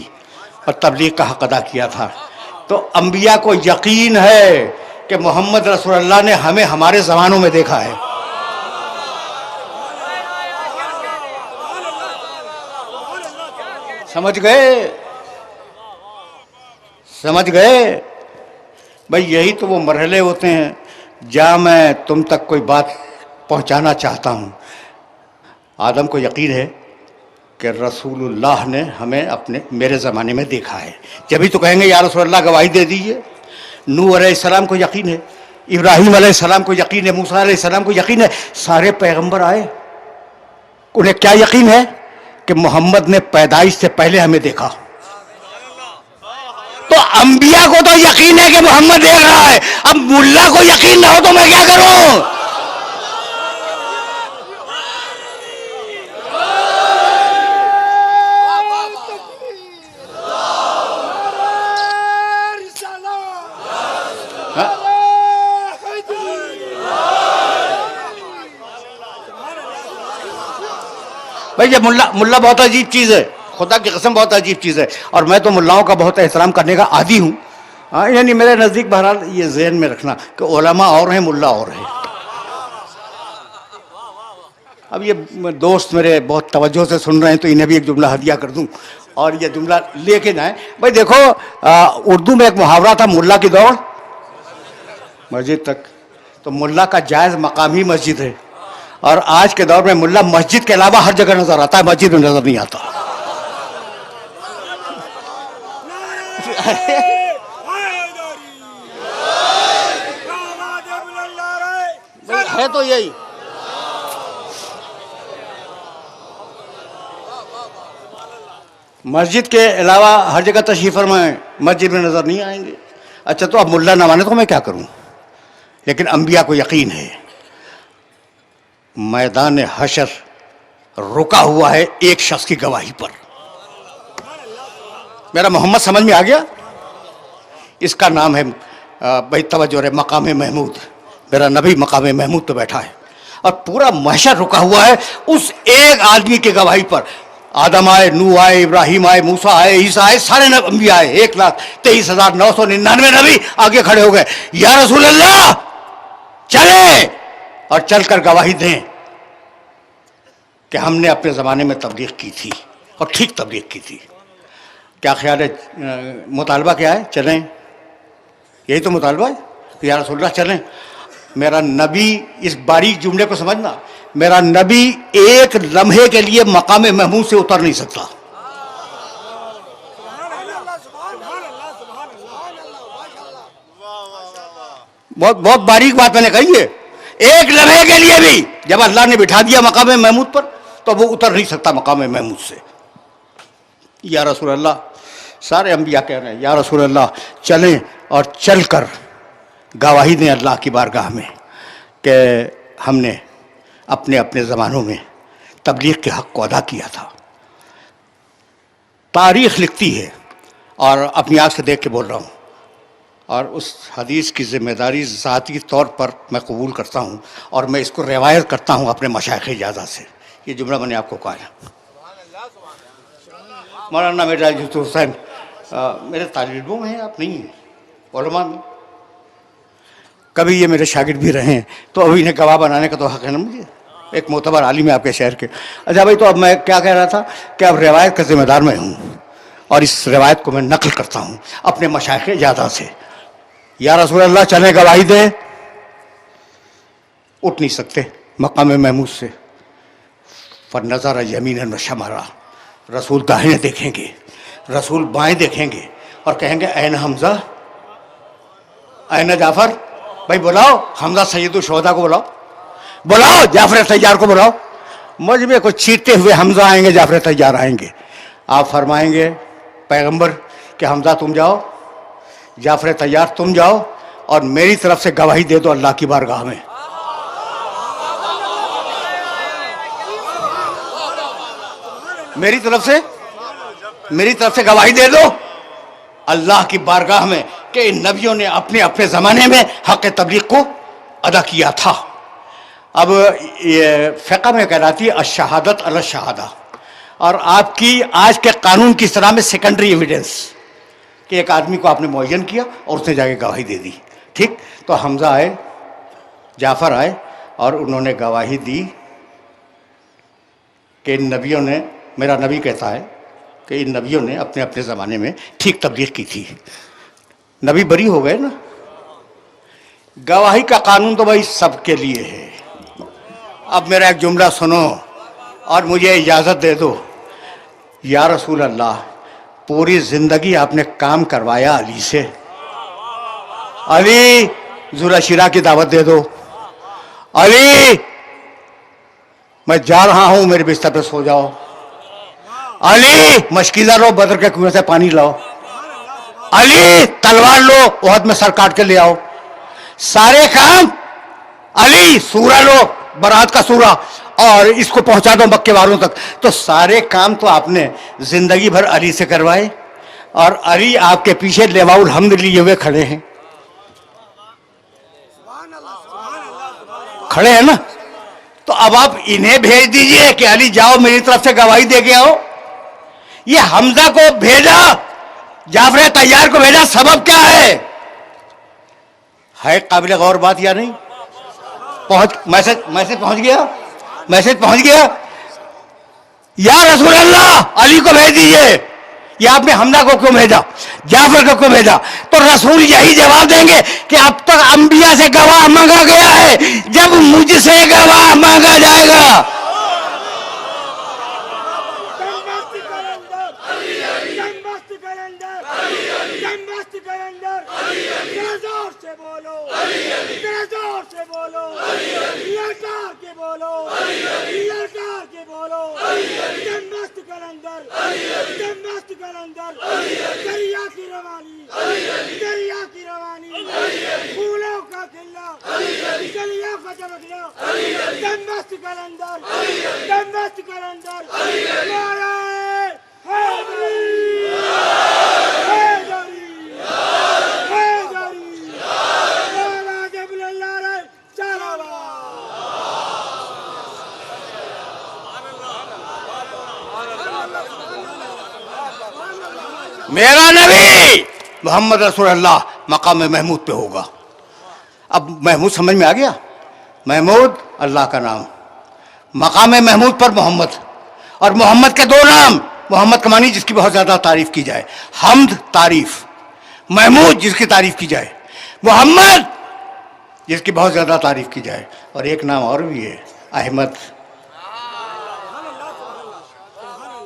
Speaker 2: और तबलीग का हक अदा किया था। तो अंबिया को यकीन है कि मोहम्मद रसूलुल्लाह ने हमें हमारे जमानों में देखा है। समझ गए? समझ गए भाई? यही तो वो मरहले होते हैं जहाँ मैं तुम तक कोई बात पहुँचाना चाहता हूँ। आदम को यकीन है कि रसूलुल्लाह ने हमें मेरे ज़माने में देखा है, जब भी तो कहेंगे या रसूलुल्लाह गवाही दे दीजिए। नूह अलैहिस्सलाम को यकीन है, इब्राहीम अलैहिस्सलाम को यकीन है, मूसा अलैहिस्सलाम को यकीन है, सारे पैगंबर आए। उन्हें क्या यकीन है कि मोहम्मद ने पैदाइश से पहले हमें देखा। तो अंबिया को तो यकीन है कि मोहम्मद देख रहा है, अब मुल्ला को यकीन ना हो तो मैं क्या करूं? भाई ये मुल्ला बहुत अजीब चीज़ है, खुदा की कसम बहुत अजीब चीज़ है। और मैं तो मुल्लाओं का बहुत एहतराम करने का आदी हूँ। हाँ, यानी मेरे नज़दीक बहरहाल ये ज़हन में रखना कि उलमा और हैं, मुल्ला और है। अब ये दोस्त मेरे बहुत तवज्जो से सुन रहे हैं तो इन्हें भी एक जुमला हदिया कर दूं और ये जुमला लेके जाएं। भाई देखो, उर्दू में एक मुहावरा था, मुल्ला की दौड़ मस्जिद तक। तो मुल्ला का जायज़ मकाम ही मस्जिद है, और आज के दौर में मुल्ला मस्जिद के अलावा हर जगह नजर आता है, मस्जिद में नजर नहीं आता। है तो यही। मस्जिद के अलावा हर जगह तशरीफ फरमाएं, मस्जिद में नजर नहीं आएंगे। अच्छा, तो अब मुल्ला ना माने तो मैं क्या करूं? लेकिन अंबिया को यकीन है मैदान हशर रुका हुआ है एक शख्स की गवाही पर। मेरा मोहम्मद समझ में आ गया? इसका नाम है भाई तवज्जो है, मकाम महमूद। मेरा नबी मकाम महमूद पे बैठा है और पूरा महशर रुका हुआ है उस एक आदमी की गवाही पर। आदम आए, नूह आए, इब्राहिम आए, मूसा आए, ईसा आए, सारे नबी आए। 1,23,999 नबी आगे खड़े हो गए। या रसूल अल्लाह चले और चलकर गवाही दें कि हमने अपने ज़माने में तबलीग की थी और ठीक तबलीग की थी। क्या ख्याल है? मुतालबा क्या है? चलें, यही तो मुतालबा है। या रसूल अल्लाह चलें। मेरा नबी, इस बारीक जुमले को समझना, मेरा नबी एक लम्हे के लिए मकाम महमूद से उतर नहीं सकता। बहुत बहुत बारीक बात मैंने कही है। एक लम्हे के लिए भी जब अल्लाह ने बिठा दिया मकाम महमूद पर तो वो उतर नहीं सकता मकाम महमूद से। या रसूल अल्लाह, सारे अंबिया कह रहे हैं या रसूल अल्लाह चलें और चलकर गवाही दें अल्लाह की बारगाह में कि हमने अपने अपने ज़मानों में तबलीग के हक़ को अदा किया था। तारीख़ लिखती है और अपनी आँख से देख के बोल रहा हूँ, और उस हदीस की ज़िम्मेदारी ज़ाती तौर पर मैं कबूल करता हूँ और मैं इसको रिवायत करता हूँ अपने मशाइख़ इजाज़त से। ये जुमला मैंने आपको कहा है। मौलाना मेरा यूसुफ हुसैन मेरे तालिबों में हैं, आप नहीं हैं, उलमा में। कभी ये मेरे शागिर्द भी रहे हैं, तो अभी इन्हें गवाह बनाने का तो हक है ना मुझे, एक मोतबर आलिम है आपके शहर के। अच्छा भाई, तो अब मैं क्या कह रहा था कि अब रिवायत का जिम्मेदार मैं हूँ, और इस रिवायत को मैं नकल करता हूँ अपने मशाइख ज़्यादा से। या रसूल अल्लाह चले गवाही दे, उठ नहीं सकते मकाम महमूद से। पर नज़र यमीन व शमारा, रसूल दाहिने देखेंगे, रसूल बाएं देखेंगे और कहेंगे ऐन हमजा, ऐन जाफर। भाई बुलाओ हमजा सैयदुल शुहदा को, बुलाओ बुलाओ जाफर तैयार को बुलाओ। मुझ में कुछ चीरते हुए हमजा आएंगे, जाफर तैयार आएंगे। आप फरमाएंगे पैगंबर कि हमजा तुम जाओ, जाफर तैयार तुम जाओ, और मेरी तरफ से गवाही दे दो अल्लाह की बारगाह में। मेरी तरफ से गवाही दे दो अल्लाह की बारगाह में कि इन नबियों ने अपने अपने ज़माने में हक़ तबलीग को अदा किया था। अब ये फ़िक़्ह में कहलाती है अश-शहादत अल-शहादा, और आपकी आज के कानून की तरह में सेकेंडरी एविडेंस कि एक आदमी को आपने मुअय्यन किया और उसने जाके गवाही दे दी। ठीक, तो हमज़ा आए, जाफ़र आए, और उन्होंने गवाही दी कि इन नबियों ने, मेरा नबी कहता है कि इन नबियों ने अपने अपने ज़माने में ठीक तबलीग की थी। नबी बरी हो गए ना। गवाही का कानून तो भाई सबके लिए है। अब मेरा एक जुमला सुनो और मुझे इजाज़त दे दो। या रसूल अल्लाह, पूरी ज़िंदगी आपने काम करवाया अली से, अली ज़ुराशिरा की दावत दे दो, अली मैं जा रहा हूँ मेरे बिस्तर पे सो जाओ, अली मशकीज़ा लो बदर के कुएं से पानी लाओ, अली तलवार लो ओहद में सर काट के ले आओ, सारे काम अली, सूरा लो बारात का सूरा और इसको पहुंचा दो मक्के वालों तक। तो सारे काम तो आपने जिंदगी भर अली से करवाए, और अली आपके पीछे लेवाउल हम्द लिए हुए खड़े हैं, खड़े हैं ना। तो अब आप इन्हें भेज दीजिए कि अली जाओ मेरी तरफ से गवाही दे के आओ। ये हमजा को भेजा, जाफर तैयार को भेजा, सबब क्या है काबिल गौर बात या नहीं? मैसेज पहुंच गया। या रसूल अल्लाह, अली को भेज दीजिए। या आपने हमजा को क्यों भेजा, जाफर को क्यों भेजा? तो रसूल यही जवाब देंगे कि अब तक अंबिया से गवाह मांगा गया है, जब मुझसे गवाह मांगा जाएगा।
Speaker 4: फूलों का खिला, गलियों का चमकना, दमदस्त कलंदर, दमदस्त कलंदर, नाराए हैदरी, हैदरी, हैदरी, नारा जबलल्लाह रे चलावा।
Speaker 2: मेरा नबी मोहम्मद रसूलुल्लाह मकाम महमूद पे होगा। अब महमूद समझ में आ गया? महमूद अल्लाह का नाम, मकाम महमूद पर मोहम्मद, और मोहम्मद के दो नाम, मोहम्मद का मानी जिसकी बहुत ज़्यादा तारीफ की जाए, हम्द तारीफ, महमूद जिसकी तारीफ की जाए, मोहम्मद जिसकी बहुत ज़्यादा तारीफ की जाए। और एक नाम और भी है, अहमद।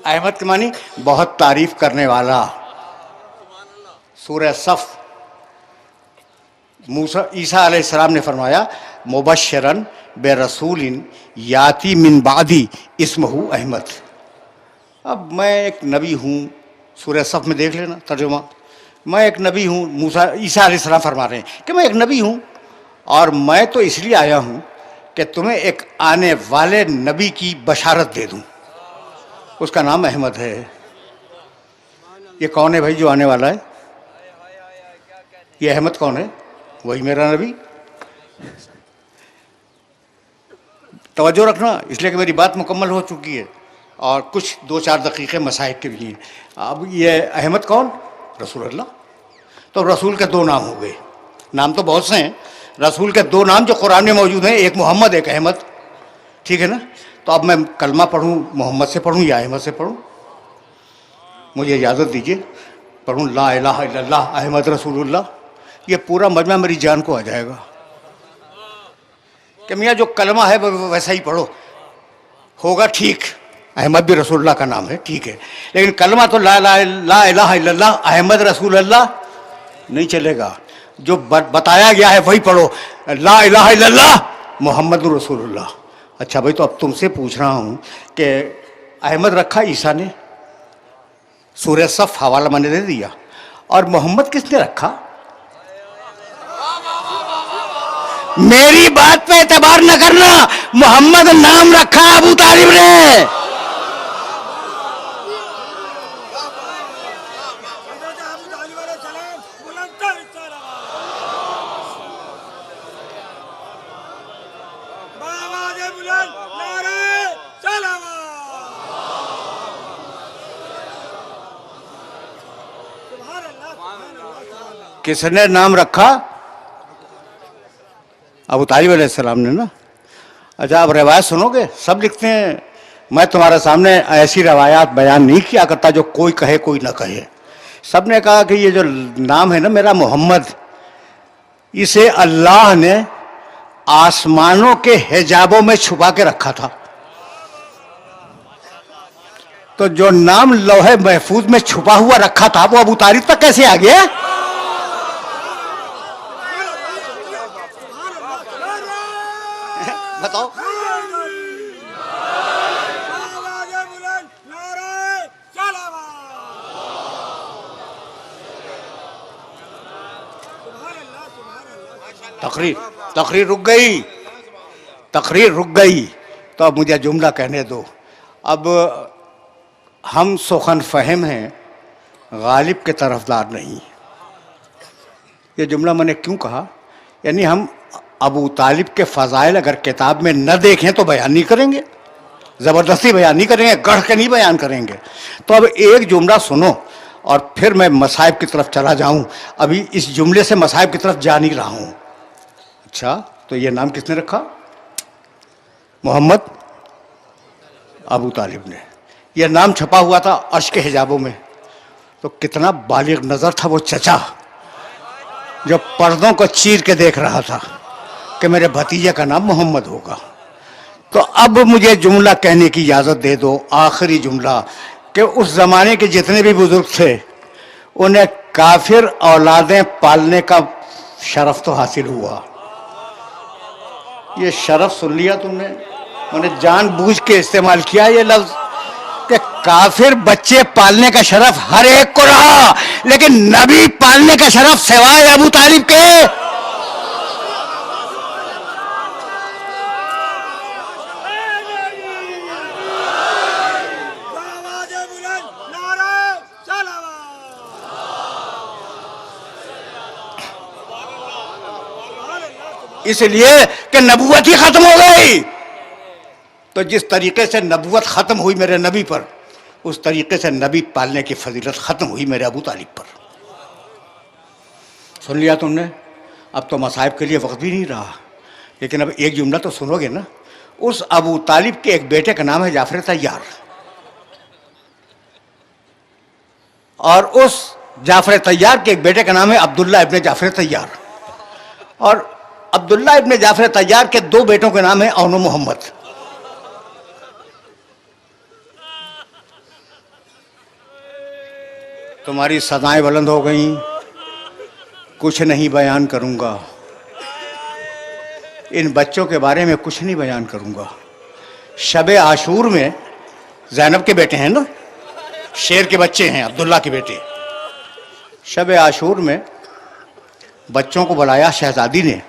Speaker 2: अहमद के मानी बहुत तारीफ करने वाला। सूरह सफ, मूसा ईसा अलैहिस्सलाम ने फरमाया मुबश्शिरन बे रसूलिन याती मिन बादी इस्महु अहमद। अब मैं एक नबी हूँ, सूरह सफ में देख लेना तर्जुमा, मैं एक नबी हूँ। मूसा ईसा अलैहिस्सलाम फरमा रहे हैं कि मैं एक नबी हूँ, और मैं तो इसलिए आया हूँ कि तुम्हें एक आने वाले नबी की बशारत दे दूँ। उसका नाम अहमद है। ये कौन है भाई जो आने वाला है? ये अहमद कौन है? वही मेरा नबी। तवज्जो रखना, इसलिए कि मेरी बात मुकम्मल हो चुकी है। और कुछ 2-4 दकीक़े मसाइब के भी हैं। अब ये अहमद कौन? रसूल अल्लाह। तो रसूल के 2 नाम हो गए। नाम तो बहुत से हैं, रसूल के 2 नाम जो कुरान में मौजूद हैं, एक मोहम्मद एक अहमद, ठीक है ना। तो अब मैं कलमा पढ़ूँ, मोहम्मद से पढ़ूँ या अहमद से पढ़ूँ? मुझे इजाज़त दीजिए, पढ़ूँ ला इलाहा इल्लल्लाह अहमद रसूलुल्लाह। ये पूरा मजमा मेरी जान को आ जाएगा कि मियाँ जो कलमा है वो वैसा ही पढ़ो, होगा ठीक। अहमद भी रसूलुल्लाह का नाम है, ठीक है, लेकिन कलमा तो ला इलाहा इल्लल्लाह अहमद रसूलुल्लाह नहीं चलेगा। जो बताया गया है वही पढ़ो, ला इलाहा इल्लल्लाह मोहम्मद रसूलुल्लाह। अच्छा भाई, तो अब तुमसे पूछ रहा हूँ कि अहमद रखा ईसा ने, सूरह सफ हवाला मैंने दे दिया, और मोहम्मद किसने रखा? मेरी बात पे एतबार न करना, मोहम्मद नाम रखा अबू तालिब ने।
Speaker 4: हज़रत अबू तालिब अलैहिस्सलाम बुलंद बावाज़े बुलंद नारे सलावत। सुभान अल्लाह, सुभान अल्लाह।
Speaker 2: किसने नाम रखा? अबू तालिब अलैहिस्सलाम ने ना। अच्छा, आप रवायत सुनोगे? सब लिखते हैं, मैं तुम्हारे सामने ऐसी रवायात बयान नहीं किया करता जो कोई कहे कोई ना कहे। सब ने कहा कि ये जो नाम है ना मेरा मोहम्मद, इसे अल्लाह ने आसमानों के हिजाबों में छुपा के रखा था। तो जो नाम लौहे महफूज में छुपा हुआ रखा था वो अबू तालिब तक कैसे आ गया? बताओ।
Speaker 4: बावाज़े बुलंद नारे सलावत। सुभान अल्लाह, सुभान अल्लाह।
Speaker 2: तकरीर रुक गई। तो अब मुझे जुमला कहने दो। अब हम सुखन फहम हैं, गालिब के तरफदार नहीं। ये जुमला मैंने क्यों कहा? यानी हम अबू तालिब के फ़ज़ाइल अगर किताब में न देखें तो बयान नहीं करेंगे, ज़बरदस्ती बयान नहीं करेंगे, गढ़ के नहीं बयान करेंगे। तो अब एक जुमला सुनो और फिर मैं मसाइब की तरफ चला जाऊं। अभी इस जुमले से मसाइब की तरफ जा नहीं रहा हूं। अच्छा, तो ये नाम किसने रखा? मोहम्मद, अबू तालिब ने। यह नाम छपा हुआ था अर्श के हिजाबों में। तो कितना बालिग नज़र था वो चचा जो पर्दों को चीर के देख रहा था कि मेरे भतीजे का नाम मोहम्मद होगा। तो अब मुझे जुमला कहने की इजाज़त दे दो, आखिरी जुमला, कि उस ज़माने के जितने भी बुज़ुर्ग थे उन्हें काफिर औलादें पालने का शरफ तो हासिल हुआ। ये शरफ सुन लिया तुमने? मैंने जानबूझ के इस्तेमाल किया ये लफ्ज़ कि काफिर बच्चे पालने का शरफ हर एक को रहा, लेकिन नबी पालने का शरफ सिवाय अबू तालिब के।
Speaker 4: बावाज़े बुलंद नारे सलावत।
Speaker 2: इसलिए कि नबूवत ही खत्म हो गई। तो जिस तरीके से नबूवत ख़त्म हुई मेरे नबी पर, उस तरीके से नबी पालने की फजीलत ख़त्म हुई मेरे अबू तालिब पर। सुन लिया तुमने? अब तो मसाइब के लिए वक्त भी नहीं रहा, लेकिन अब एक जुमला तो सुनोगे ना। उस अबू तालिब के एक बेटे का नाम है जाफर तैयार, और उस जाफर तैयार के एक बेटे का नाम है अब्दुल्ला इब्ने जाफर तैयार, और अब्दुल्ला इब्ने जाफर तैयार के 2 बेटों के नाम है औन व मोहम्मद। तुम्हारी सदाएं बुलंद हो गई, कुछ नहीं बयान करूंगा। इन बच्चों के बारे में कुछ नहीं बयान करूंगा। शब आशूर में ज़ैनब के बेटे हैं ना, शेर के बच्चे हैं, अब्दुल्ला के बेटे। शब आशूर में बच्चों को बुलाया शहजादी ने,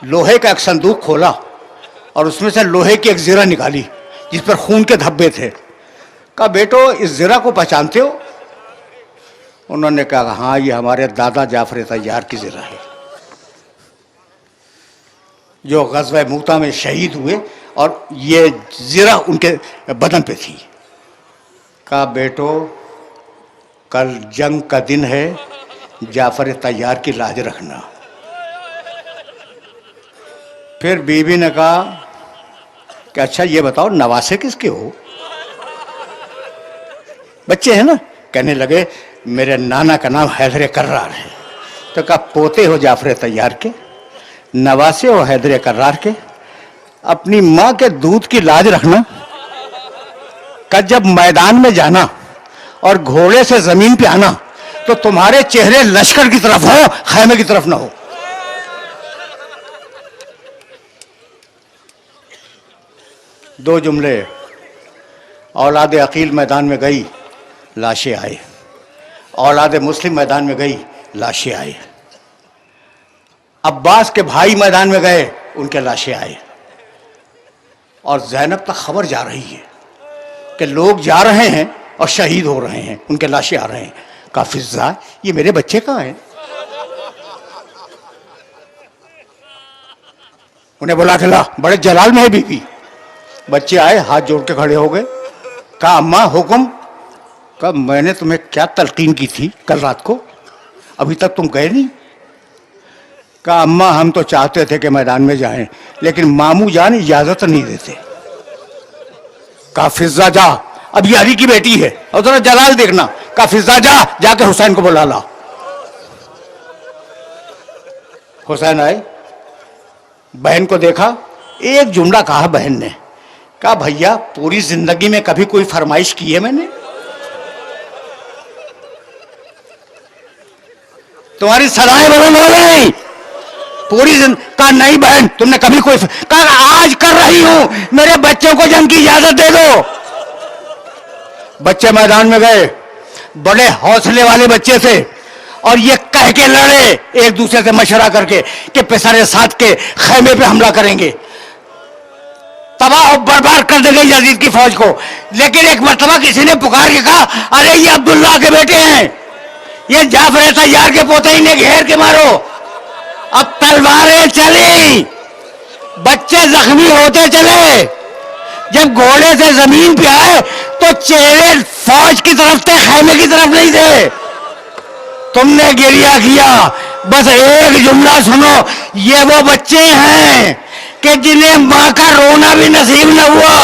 Speaker 2: लोहे का एक संदूक खोला और उसमें से लोहे की एक ज़रा निकाली जिस पर खून के धब्बे थे। कहा, बेटो इस ज़रा को पहचानते हो? उन्होंने कहा, हाँ ये हमारे दादा जाफर तैयार की ज़रा है जो ग़ज़वा मूता में शहीद हुए और ये ज़रा उनके बदन पे थी। कहा बेटो कल जंग का दिन है, जाफर तैयार की लाज रखना। फिर बीवी ने कहा कि अच्छा ये बताओ नवासे किसके हो? बच्चे हैं ना। कहने लगे मेरे नाना का नाम हैदर कर्रार है। तो कहा पोते हो जाफर तैयार के, नवासे हो हैदर कर्रार के, अपनी माँ के दूध की लाज रखना। का जब मैदान में जाना और घोड़े से जमीन पे आना तो तुम्हारे चेहरे लश्कर की तरफ हो, खैमे की तरफ ना हो। दो जुमले। औलाद अकील मैदान में गई, लाशें आए। औलाद मुस्लिम मैदान में गई, लाशें आए। अब्बास के भाई मैदान में गए, उनके लाशें आए। और जैनब तक खबर जा रही है कि लोग जा रहे हैं और शहीद हो रहे हैं, उनके लाशें आ रहे हैं। कहा फिज़ा ये मेरे बच्चे कहाँ हैं? उन्हें बुला के ला, बड़े जलाल में है बीवी। बच्चे आए, हाथ जोड़ के खड़े हो गए। कहा अम्मा हुक्म। कहा मैंने तुम्हें क्या तलकीन की थी कल रात को, अभी तक तुम गए नहीं? कहा अम्मा हम तो चाहते थे कि मैदान में जाएं, लेकिन मामू जान इजाजत नहीं देते। कहा फिज़ा जा, अब ये अली की बेटी है और जरा जलाल देखना। कहा फिज़ा जा, जाके हुसैन को बुला ला। हुसैन आए, बहन को देखा, एक जुमला कहा बहन ने। कहा भैया पूरी जिंदगी में कभी कोई फरमाइश की है मैंने? तुम्हारी सदाएं बदल हो गई पूरी कहा नहीं बहन तुमने कभी कोई। कहा आज कर रही हूं, मेरे बच्चों को जंग की इजाजत दे दो। बच्चे मैदान में गए, बड़े हौसले वाले बच्चे थे और ये कह के लड़े एक दूसरे से मशवरा करके कि पेशरे साथ के खैमे पे हमला करेंगे, तबाह और बर्बाद कर देंगे यजीद की फौज को। लेकिन एक मर्तबा किसी ने पुकार के कहा अरे ये अब्दुल्ला के बेटे हैं, ये जाफर तैयार के पोते, इन्हें घेर के मारो। अब तलवारें चली, बच्चे जख्मी होते चले। जब घोड़े से जमीन पे आए तो चेहरे फौज की तरफ थे, खैमे की तरफ नहीं थे। तुमने गिरिया किया, बस एक जुमला सुनो, ये वो बच्चे हैं कि जिन्हें मां का रोना भी नसीब न हुआ।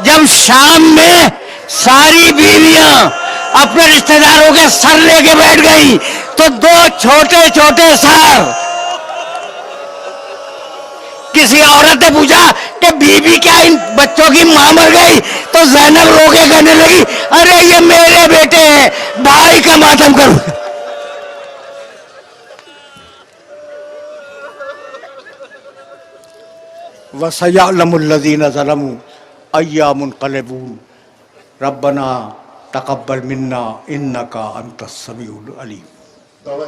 Speaker 2: जब शाम में सारी बीवियां अपने रिश्तेदारों के सर लेके बैठ गई तो दो छोटे छोटे सर। किसी औरत ने पूछा कि बीबी क्या इन बच्चों की मां मर गई? तो ज़ैनब रो के कहने लगी अरे ये मेरे बेटे हैं, भाई का मातम करो। वसयअलमुल्लज़ीना ज़लमू अय्या मुनक़लिबून रब्बना तक़ब्बल मिन्ना इन्नका अंतस समीउल अलीम।